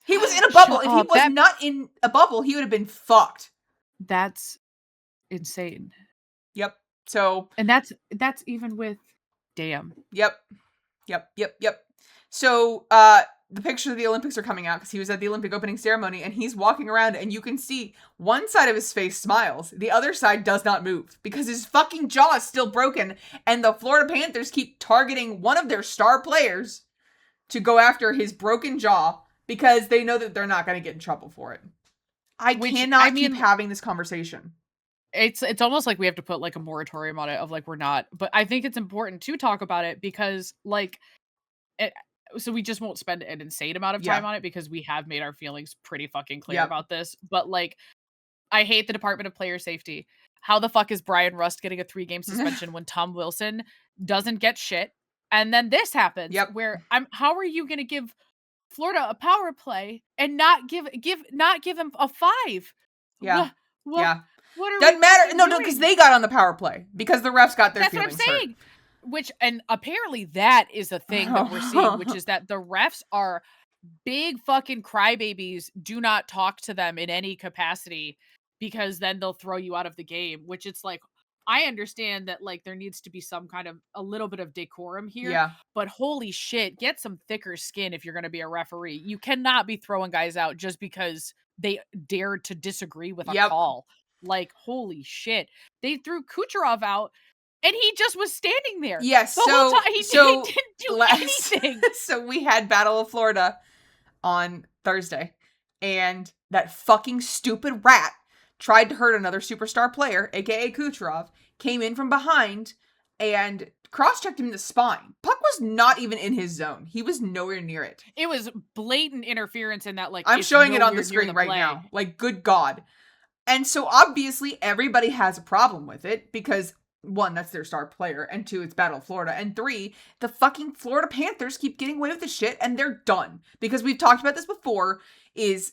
He was in a bubble. If he was not in a bubble, he would have been fucked. That's insane. Yep. So, and that's even with damn. Yep. So, the picture of the Olympics are coming out because he was at the Olympic opening ceremony, and he's walking around, and you can see one side of his face smiles. The other side does not move because his fucking jaw is still broken, and the Florida Panthers keep targeting one of their star players to go after his broken jaw because they know that they're not going to get in trouble for it. I cannot keep having this conversation. It's almost like we have to put like a moratorium on it of like, we're not, but I think it's important to talk about it because like so we just won't spend an insane amount of time on it because we have made our feelings pretty fucking clear about this. But like, I hate the Department of Player Safety. How the fuck is Brian Rust getting a 3-game suspension when Tom Wilson doesn't get shit? And then this happens where how are you going to give Florida a power play and not give him a 5? Yeah. What are doesn't matter. No, because they got on the power play because the refs got their feelings hurt. That's what I'm saying. Which, and apparently that is a thing that we're seeing, which is that the refs are big fucking crybabies. Do not talk to them in any capacity because then they'll throw you out of the game, which it's like, I understand that like there needs to be some kind of a little bit of decorum here, but holy shit, get some thicker skin if you're going to be a referee. You cannot be throwing guys out just because they dared to disagree with a call. Like, holy shit. They threw Kucherov out and he just was standing there. Yes, the whole time. He didn't do anything. So we had Battle of Florida on Thursday, and that fucking stupid rat tried to hurt another superstar player, aka Kucherov, came in from behind and cross-checked him in the spine. Puck was not even in his zone. He was nowhere near it. It was blatant interference in that, like, I'm showing it on the screen right now. Like, good God. And so obviously everybody has a problem with it because 1, that's their star player, and 2, it's Battle of Florida, and 3, the fucking Florida Panthers keep getting away with the shit and they're done. Because we've talked about this before, is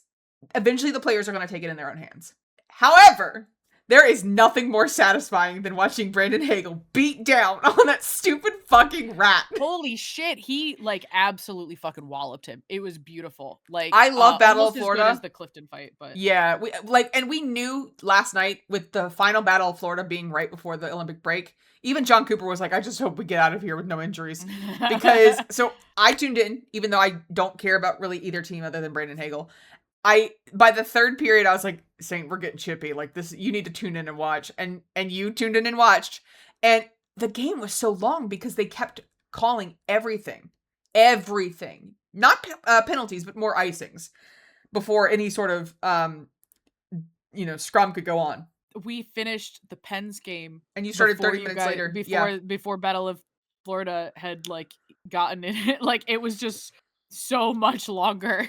eventually the players are going to take it in their own hands. However, there is nothing more satisfying than watching Brandon Hagel beat down on that stupid fucking rat. Holy shit, he like absolutely fucking walloped him. It was beautiful. Like, I love Battle of Florida. As good as the Clifton fight, but yeah, we knew last night with the final Battle of Florida being right before the Olympic break. Even John Cooper was like, I just hope we get out of here with no injuries. Because so I tuned in, even though I don't care about really either team other than Brandon Hagel. By the third period, I was like, Saint, we're getting chippy. Like this, you need to tune in and watch. And you tuned in and watched. And the game was so long because they kept calling everything. Not penalties, but more icings before any sort of, scrum could go on. We finished the Pens game. And you started 30 minutes later. Before Battle of Florida had like gotten in it. Like it was just so much longer.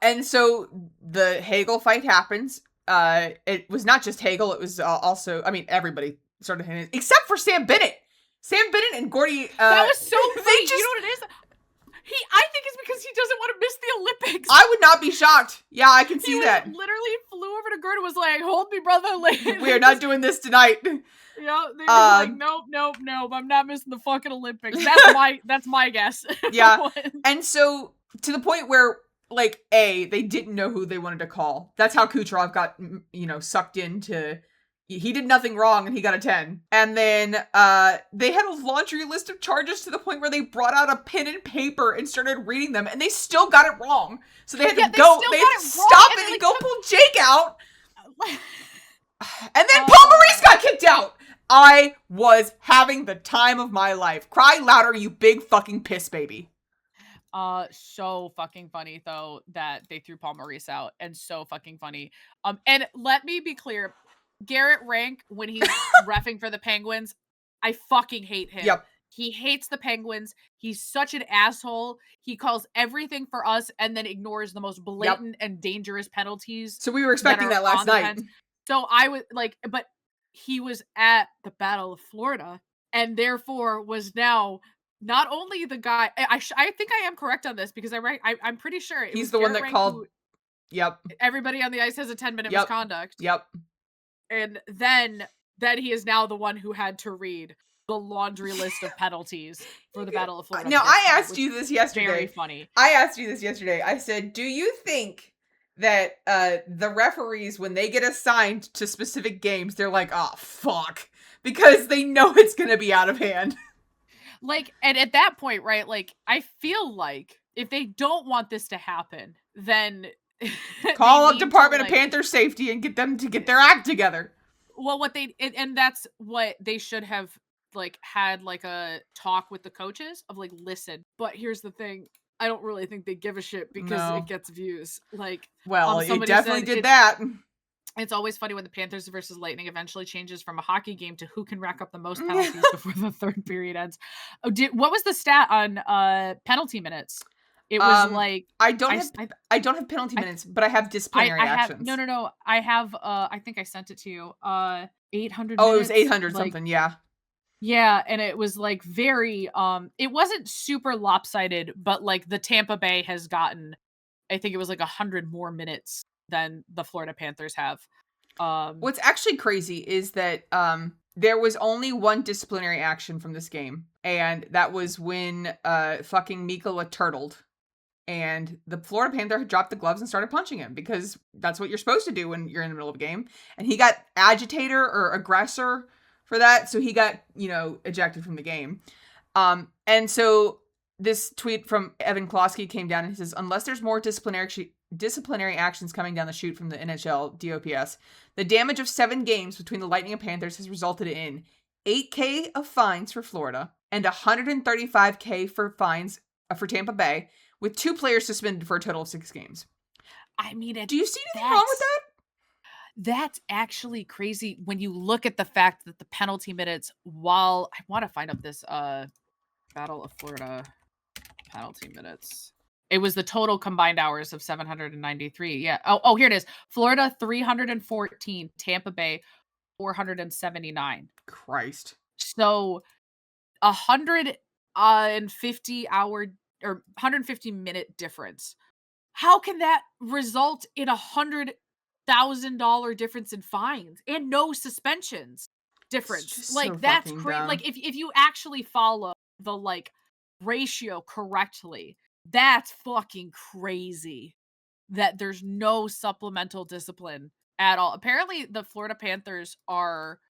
And so the Hagel fight happens. It was not just Hagel. It was also, I mean, everybody started hitting it, except for Sam Bennett. Sam Bennett and Gordy. That was so funny. You know what it is? I think it's because he doesn't want to miss the Olympics. I would not be shocked. Yeah, I can see that. Literally flew over to Gord and was like, hold me, brother. Like, we are not doing this tonight. Yeah, they were like, nope, I'm not missing the fucking Olympics. That's my guess. Yeah. And so to the point where, like, they didn't know who they wanted to call. That's how Kucherov got, sucked into. He did nothing wrong and he got a 10. And then they had a laundry list of charges to the point where they brought out a pen and paper and started reading them, and they still got it wrong. So they had to go. They had to stop it and go pull Jake out. And then Paul Maurice got kicked out. I was having the time of my life. Cry louder, you big fucking piss baby. So fucking funny though that they threw Paul Maurice out, and so fucking funny. And let me be clear, Garrett Rank, when he's reffing for the Penguins, I fucking hate him. Yep. He hates the Penguins. He's such an asshole. He calls everything for us and then ignores the most blatant and dangerous penalties. So we were expecting that last night. So I was like, but he was at the Battle of Florida and therefore was now not only the guy. I think I am correct on this because I'm pretty sure he's the one that called. Yep. Everybody on the ice has a 10-minute misconduct. Yep. And then he is now the one who had to read the laundry list of penalties for the Battle of Florida. Now, I asked you this yesterday. Very funny. I asked you this yesterday. I said, do you think that the referees, when they get assigned to specific games, they're like, oh, fuck. Because they know it's going to be out of hand. Like, and at that point, right, like, I feel like if they don't want this to happen, then... Call up Department of Panther Safety and get them to get their act together. Well, and that's what they should have, like, had, like, a talk with the coaches of, like, listen. But here's the thing. I don't really think they give a shit because it gets views. Like, well, it definitely did that. It's always funny when the Panthers versus Lightning eventually changes from a hockey game to who can rack up the most penalties before the third period ends. Oh, what was the stat on penalty minutes? It was like I don't have penalty minutes, but I have disciplinary actions. No. I have I think I sent it to you. 800 Oh, minutes, it was 800 something, yeah. Yeah, and it was like very it wasn't super lopsided, but like the Tampa Bay has gotten, I think it was like 100 more minutes than the Florida Panthers have. What's actually crazy is that there was only one disciplinary action from this game, and that was when fucking Mikkola turtled, and the Florida Panther had dropped the gloves and started punching him because that's what you're supposed to do when you're in the middle of a game. And he got agitator or aggressor for that, so he got, ejected from the game. And so this tweet from Evan Klosky came down and he says, unless there's more disciplinary actions coming down the chute from the NHL DOPS, the damage of 7 games between the Lightning and Panthers has resulted in $8,000 of fines for Florida and $135,000 for fines for Tampa Bay, with 2 players suspended for a total of 6 games. I mean, do you see anything wrong with that? That's actually crazy when you look at the fact that the penalty minutes, while I want to find up this Battle of Florida penalty minutes. It was the total combined hours of 793. Yeah. Oh, here it is. Florida 314, Tampa Bay 479. Christ. So 150 hour or 150 minute difference. How can that result in $100,000 difference in fines and no suspensions difference? Like, that's crazy. Like, if you actually follow the like ratio correctly, that's fucking crazy that there's no supplemental discipline at all. Apparently the Florida Panthers are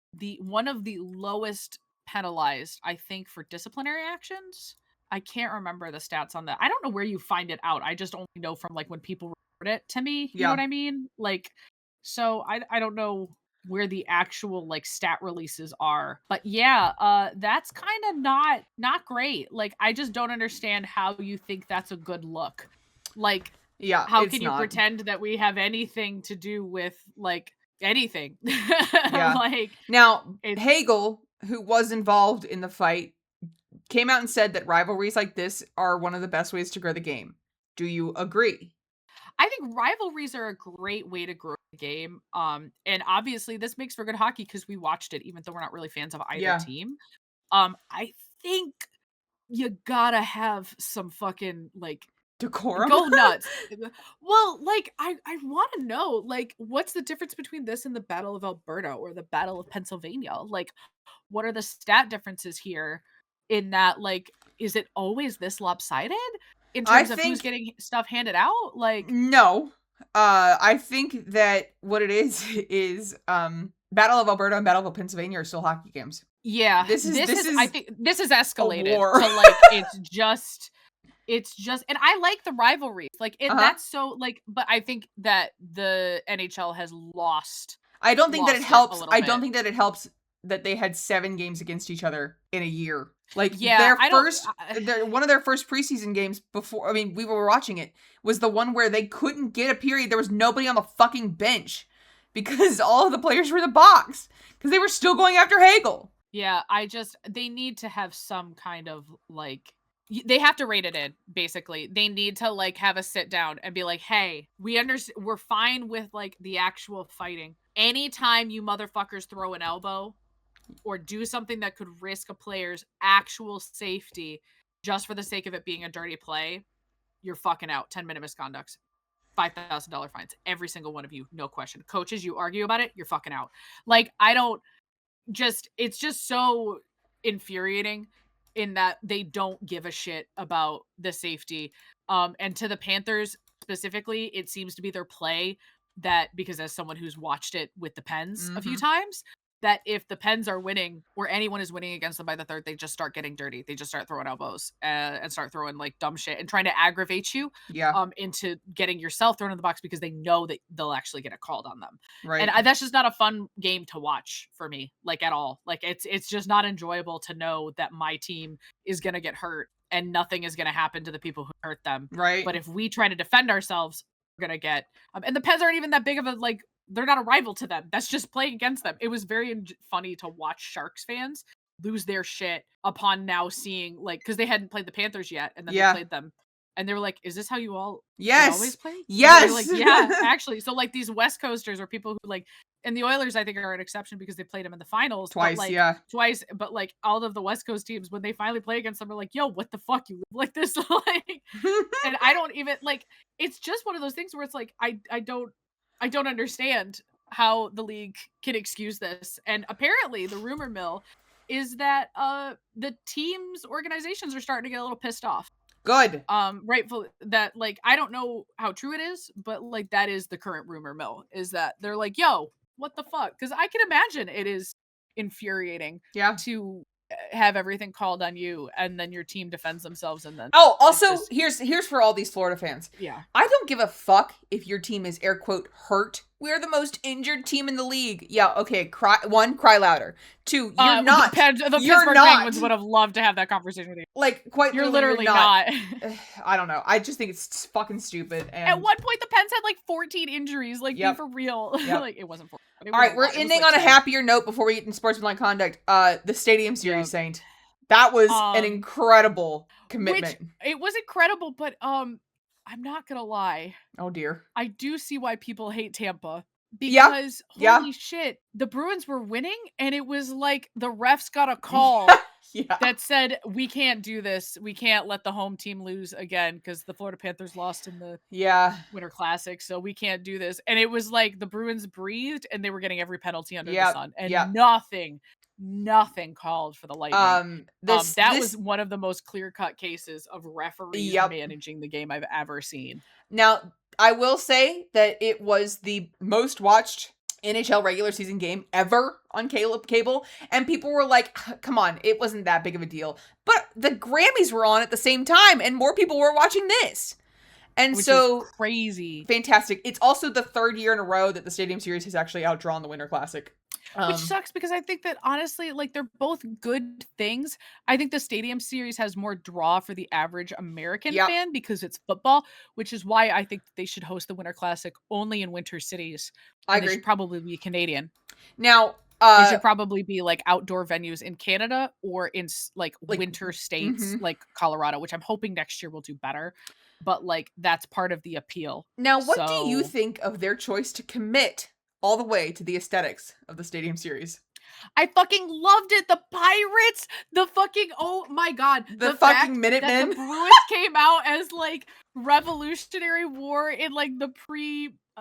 one of the lowest penalized, I think, for disciplinary actions. I can't remember the stats on that. I don't know where you find it out. I just only know from like when people report it to me. You know what I mean? Like, so I don't know where the actual like stat releases are. But yeah, that's kind of not great. Like, I just don't understand how you think that's a good look. Like, yeah, how can you pretend that we have anything to do with like anything? Yeah. Like, now Hagel, who was involved in the fight, came out and said that rivalries like this are one of the best ways to grow the game. Do you agree? I think rivalries are a great way to grow the game. And obviously this makes for good hockey because we watched it, even though we're not really fans of either team. I think you gotta have some fucking like decorum. Go nuts. Well, like, I want to know, like, what's the difference between this and the Battle of Alberta or the Battle of Pennsylvania? Like, what are the stat differences here in that, like, is it always this lopsided in terms of who's getting stuff handed out? Like, no. I think that what it is Battle of Alberta and Battle of Pennsylvania are still hockey games. Yeah. This is I think this is escalated to like it's just, and I like the rivalries. Like, that's so, like, but I think that the NHL has lost. I don't think that it helps. I don't think that it helps that they had 7 games against each other in a year. Like, one of their first preseason games before, I mean, we were watching it, was the one where they couldn't get a period. There was nobody on the fucking bench because all of the players were in the box because they were still going after Hagel. Yeah, they need to have some kind of, like, they have to rate it in, basically. They need to, like, have a sit down and be like, hey, we're fine with, like, the actual fighting. Anytime you motherfuckers throw an elbow or do something that could risk a player's actual safety just for the sake of it being a dirty play, you're fucking out. 10-minute misconducts. $5,000 fines. Every single one of you, no question. Coaches, you argue about it, you're fucking out. Like, it's just so infuriating in that they don't give a shit about the safety. And to the Panthers specifically, it seems to be their play that, because as someone who's watched it with the Pens a few times, that if the Pens are winning or anyone is winning against them by the third, they just start getting dirty. They just start throwing elbows and start throwing like dumb shit and trying to aggravate you into getting yourself thrown in the box because they know that they'll actually get a called on them. Right. And that's just not a fun game to watch for me, like, at all. Like, it's just not enjoyable to know that my team is going to get hurt and nothing is going to happen to the people who hurt them. Right. But if we try to defend ourselves, we're going to get, and the Pens aren't even that big of a, like, they're not a rival to them. That's just playing against them. It was very funny to watch Sharks fans lose their shit upon now seeing, like, because they hadn't played the Panthers yet, and then they played them. And they were like, is this how you all always play? Yes. Like, yeah, actually. So, like, these West Coasters or people who, like, and the Oilers, I think, are an exception because they played them in the finals. Twice, but, like, twice. But, like, all of the West Coast teams, when they finally play against them, are like, yo, what the fuck? You live like this? Like, and I don't even, like, it's just one of those things where it's like, I don't understand how the league can excuse this. And apparently the rumor mill is that the team's organizations are starting to get a little pissed off. Good. Rightful that, like, I don't know how true it is, but, like, that is the current rumor mill, is that they're like, yo, what the fuck? Because I can imagine it is infuriating to have everything called on you, and then your team defends themselves, and then also here's for all these Florida fans. Yeah, I don't give a fuck if your team is air quote hurt. We're the most injured team in the league. Yeah, okay. Cry louder. 2, you're not. The Pittsburgh Penguins would have loved to have that conversation with you. Like, quite you're literally not. I don't know. I just think it's fucking stupid. And at one point, the Pens had like 14 injuries. Like, be for real. Like, it wasn't 14. All right, we're ending on a happier note before we get in Sportsmanlike Conduct. The Stadium Series, Saint. That was an incredible commitment. It was incredible, but I'm not gonna lie. Oh dear. I do see why people hate Tampa. Because holy shit, the Bruins were winning, and it was like the refs got a call that said, we can't do this. We can't let the home team lose again because the Florida Panthers lost in the Winter Classic, so we can't do this. And it was like the Bruins breathed, and they were getting every penalty under the sun, and nothing called for the Lightning. That was one of the most clear-cut cases of referees managing the game I've ever seen. Now, I will say that it was the most watched NHL regular season game ever on cable, and people were like, come on, it wasn't that big of a deal. But the Grammys were on at the same time, and more people were watching this. And which so is crazy. Fantastic. It's also the 3rd year in a row that the Stadium Series has actually outdrawn the Winter Classic. Which sucks because I think that honestly, like, they're both good things. I think the Stadium Series has more draw for the average American fan because it's football, which is why I think they should host the Winter Classic only in winter cities. I agree. They should probably be Canadian. Now, they should probably be like outdoor venues in Canada or in like winter states like Colorado, which I'm hoping next year will do better. But like, that's part of the appeal. Now, what do you think of their choice to commit all the way to the aesthetics of the Stadium Series? I fucking loved it. The Pirates, the fucking, oh my God. The fucking Minutemen. The Bruins came out as like Revolutionary War in like the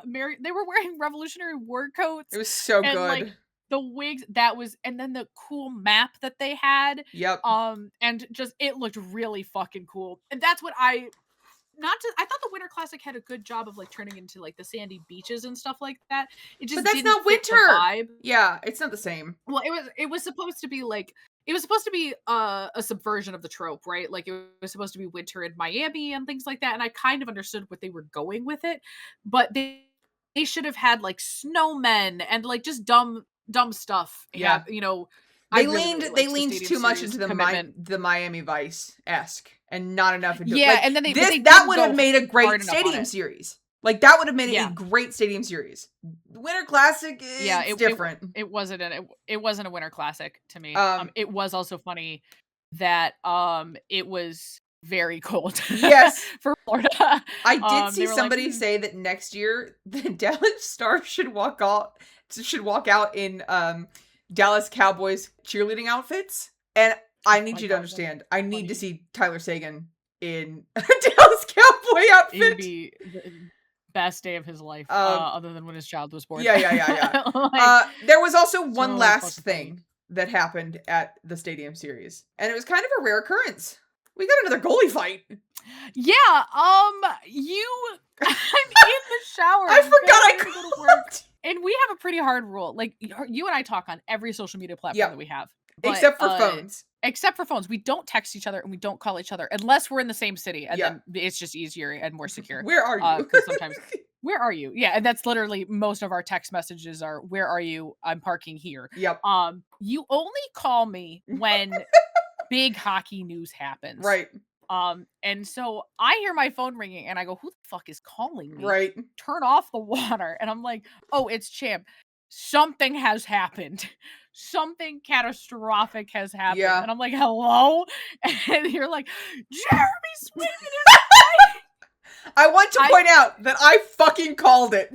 they were wearing Revolutionary War coats. It was so good. Like, the wigs, and then the cool map that they had. Yep. And just, it looked really fucking cool. And that's what I thought the Winter Classic had a good job of like turning into like the sandy beaches and stuff like that. It just, but that's not winter vibe. Yeah, it's not the same. Well, it was supposed to be like, it was supposed to be a subversion of the trope, right? Like, it was supposed to be winter in Miami and things like that. And I kind of understood what they were going with it, but they should have had like snowmen and like just dumb stuff. Yeah, you know, they leaned too much into the Miami Vice-esque and not enough into and then that would have made a great Stadium Series. Like, that would have made a great Stadium Series. Winter Classic is different. It wasn't a Winter Classic to me. It was also funny that it was very cold. Yes. For Florida. I did see somebody say that next year the Dallas Stars should walk out in Dallas Cowboys cheerleading outfits. And I need you to understand, I need to see Tyler Seguin in a Dallas Cowboy outfit. It'd be the best day of his life, other than when his child was born. Yeah. Like, there was also one last thing that happened at the Stadium Series, and it was kind of a rare occurrence. We got another goalie fight. Yeah, I'm in the shower. I forgot I go to work. And we have a pretty hard rule. Like, you and I talk on every social media platform that we have. But, except for phones. Except for phones. We don't text each other and we don't call each other unless we're in the same city. And then it's just easier and more secure. Where are you? Because sometimes, where are you? Yeah, and that's literally most of our text messages are, where are you? I'm parking here. Yep. You only call me when big hockey news happens. Right. And so I hear my phone ringing and I go, who the fuck is calling me? Right. Turn off the water. And I'm like, oh, it's Champ. Something has happened. Something catastrophic has happened. Yeah. And I'm like, hello? And you're like, Jeremy Swayman is fighting. I want to point out that I fucking called it.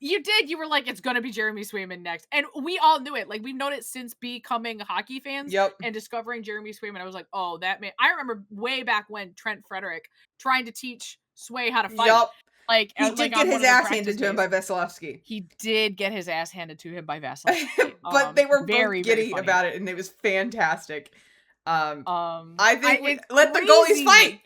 You did. You were like, it's going to be Jeremy Swayman next. And we all knew it. Like, we've known it since becoming hockey fans. Yep. And discovering Jeremy Swayman. I was like, oh, that man. I remember way back when Trent Frederick trying to teach Sway how to fight. Yep. Like, he did get his ass handed to him by Vasilevsky. He did get his ass handed to him by Vasilevsky. But they were very giddy about it, and it was fantastic. I think let the goalies fight.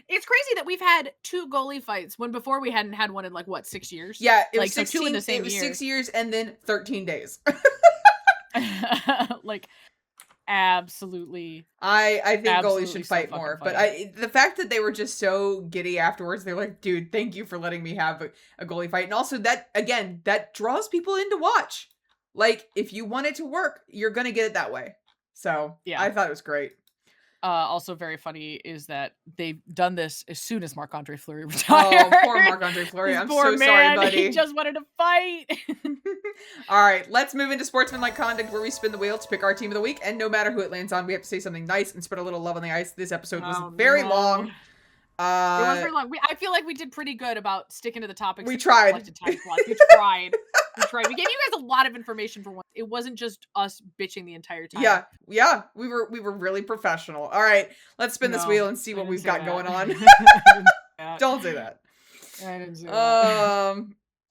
It's crazy that we've had 2 goalie fights when before we hadn't had one in 6 years. Yeah, it was like 16, 2 in the same year. 6 years and then 13 days. Absolutely. I think goalies should fight more, but the fact that they were just so giddy afterwards, they're like, dude, thank you for letting me have a goalie fight. And also that, again, that draws people in to watch. Like, if you want it to work, you're going to get it that way. So yeah, I thought it was great. Also very funny is that they've done this as soon as Marc-Andre Fleury retired. Oh, poor Marc-Andre Fleury. I'm so sorry, buddy. He just wanted to fight. All right, let's move into Sportsmanlike Conduct, where we spin the wheel to pick our team of the week. And no matter who it lands on, we have to say something nice and spread a little love on the ice. This episode was very long. It was very long. I feel like we did pretty good about sticking to the topics. We tried. We tried. We gave you guys a lot of information for once. It wasn't just us bitching the entire time. Yeah. We were really professional. All right, let's spin this wheel and see what we've got going on. Don't say that. I didn't say that.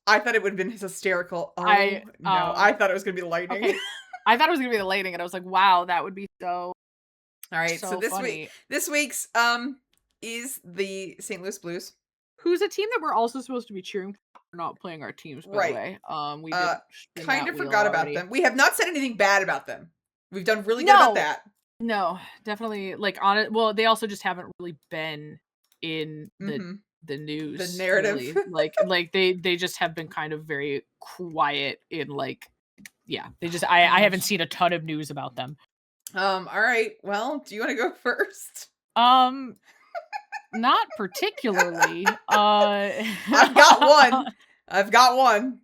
I thought it would have been hysterical. I thought it was gonna be lightning. Okay. I thought it was gonna be the lightning, and I was like, wow, that would be so. All right, so this week's is the St. Louis Blues, who's a team that we're also supposed to be cheering for not playing our teams, by the way. We kind of forgot about them. We have not said anything bad about them. We've done really good about that. No, definitely. Like, on it. Well, they also just haven't really been in the news, the narrative. Really. like they just have been kind of very quiet in they just I haven't seen a ton of news about them. All right. Well, do you want to go first? Not particularly. I've got one.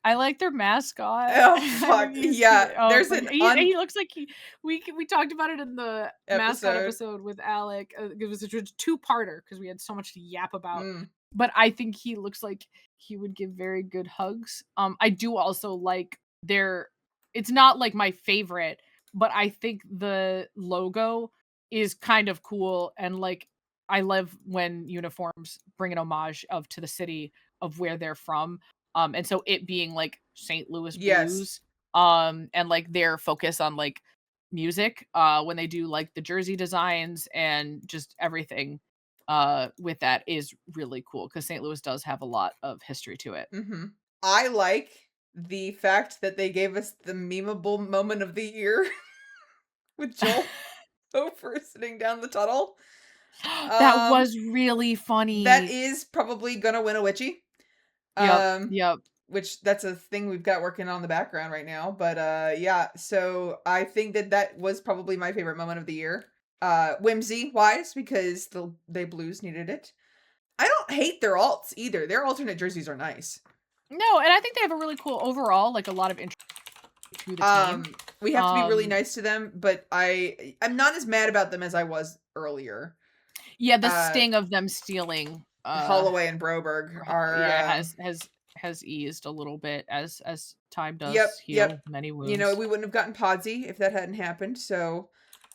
I like their mascot. Oh fuck. Yeah. There's he looks like we talked about it in the mascot episode with Alec. It was a 2-parter because we had so much to yap about. But I think he looks like he would give very good hugs. I do also like it's not like my favorite, but I think the logo is kind of cool, and I love when uniforms bring an homage to the city of where they're from. And so it being St. Louis Blues, and their focus on music, when they do the jersey designs and just everything with that is really cool, because St. Louis does have a lot of history to it. I like the fact that they gave us the memeable moment of the year with Joel Hofer sitting down the tunnel. That was really funny. That is probably gonna win a Witchy. Yep. Which that's a thing we've got working on in the background right now. But yeah, so I think that was probably my favorite moment of the year. Whimsy wise, because the Blues needed it. I don't hate their alts either. Their alternate jerseys are nice. No, and I think they have a really cool overall, a lot of interest to the team. We have to be really nice to them, but I'm not as mad about them as I was earlier. Yeah, the sting of them stealing Holloway and Broberg are has eased a little bit as time does heal many wounds. You know, we wouldn't have gotten Podsy if that hadn't happened. So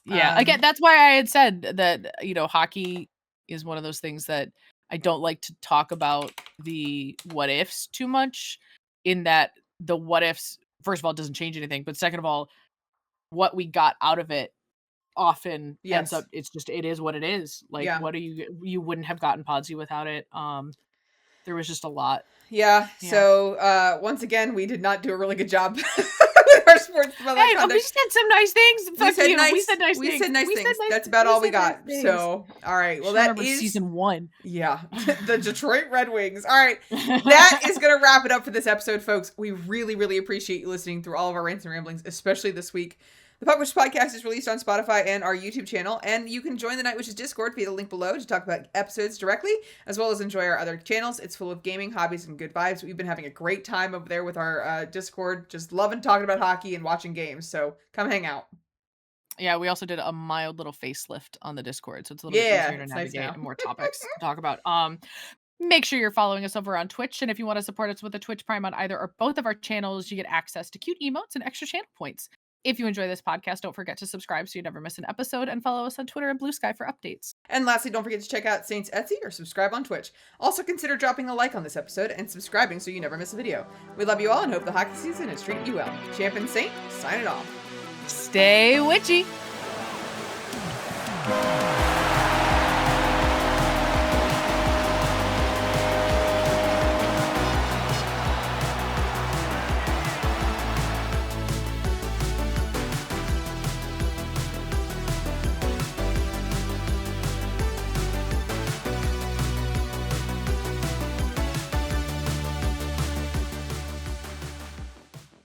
again, that's why I had said that hockey is one of those things that I don't like to talk about the what ifs too much, in that the what ifs, first of all, doesn't change anything, but second of all, what we got out of it often ends up, it is what it is. What are you wouldn't have gotten Podsy without it. There was just a lot. So once again, we did not do a really good job with our Sportsmanlike Conduct. We said some nice things. We said nice things. That's about all we got. So all right, well, that is season 1. Yeah, the Detroit Red Wings. All right, that is gonna wrap it up for this episode, folks. We really appreciate you listening through all of our rants and ramblings, especially this week. The Puck Witch podcast is released on Spotify and our YouTube channel, and you can join the Night Witches Discord via the link below to talk about episodes directly, as well as enjoy our other channels. It's full of gaming, hobbies, and good vibes. We've been having a great time over there with our Discord, just loving talking about hockey and watching games, so come hang out. Yeah, we also did a mild little facelift on the Discord, so it's a little bit easier to navigate and more topics to talk about. Make sure you're following us over on Twitch, and if you want to support us with a Twitch Prime on either or both of our channels, you get access to cute emotes and extra channel points. If you enjoy this podcast, don't forget to subscribe so you never miss an episode, and follow us on Twitter and Blue Sky for updates. And lastly, don't forget to check out Saint's Etsy or subscribe on Twitch. Also consider dropping a like on this episode and subscribing so you never miss a video. We love you all and hope the hockey season is treating you well. Champ and Saint, signing off. Stay witchy!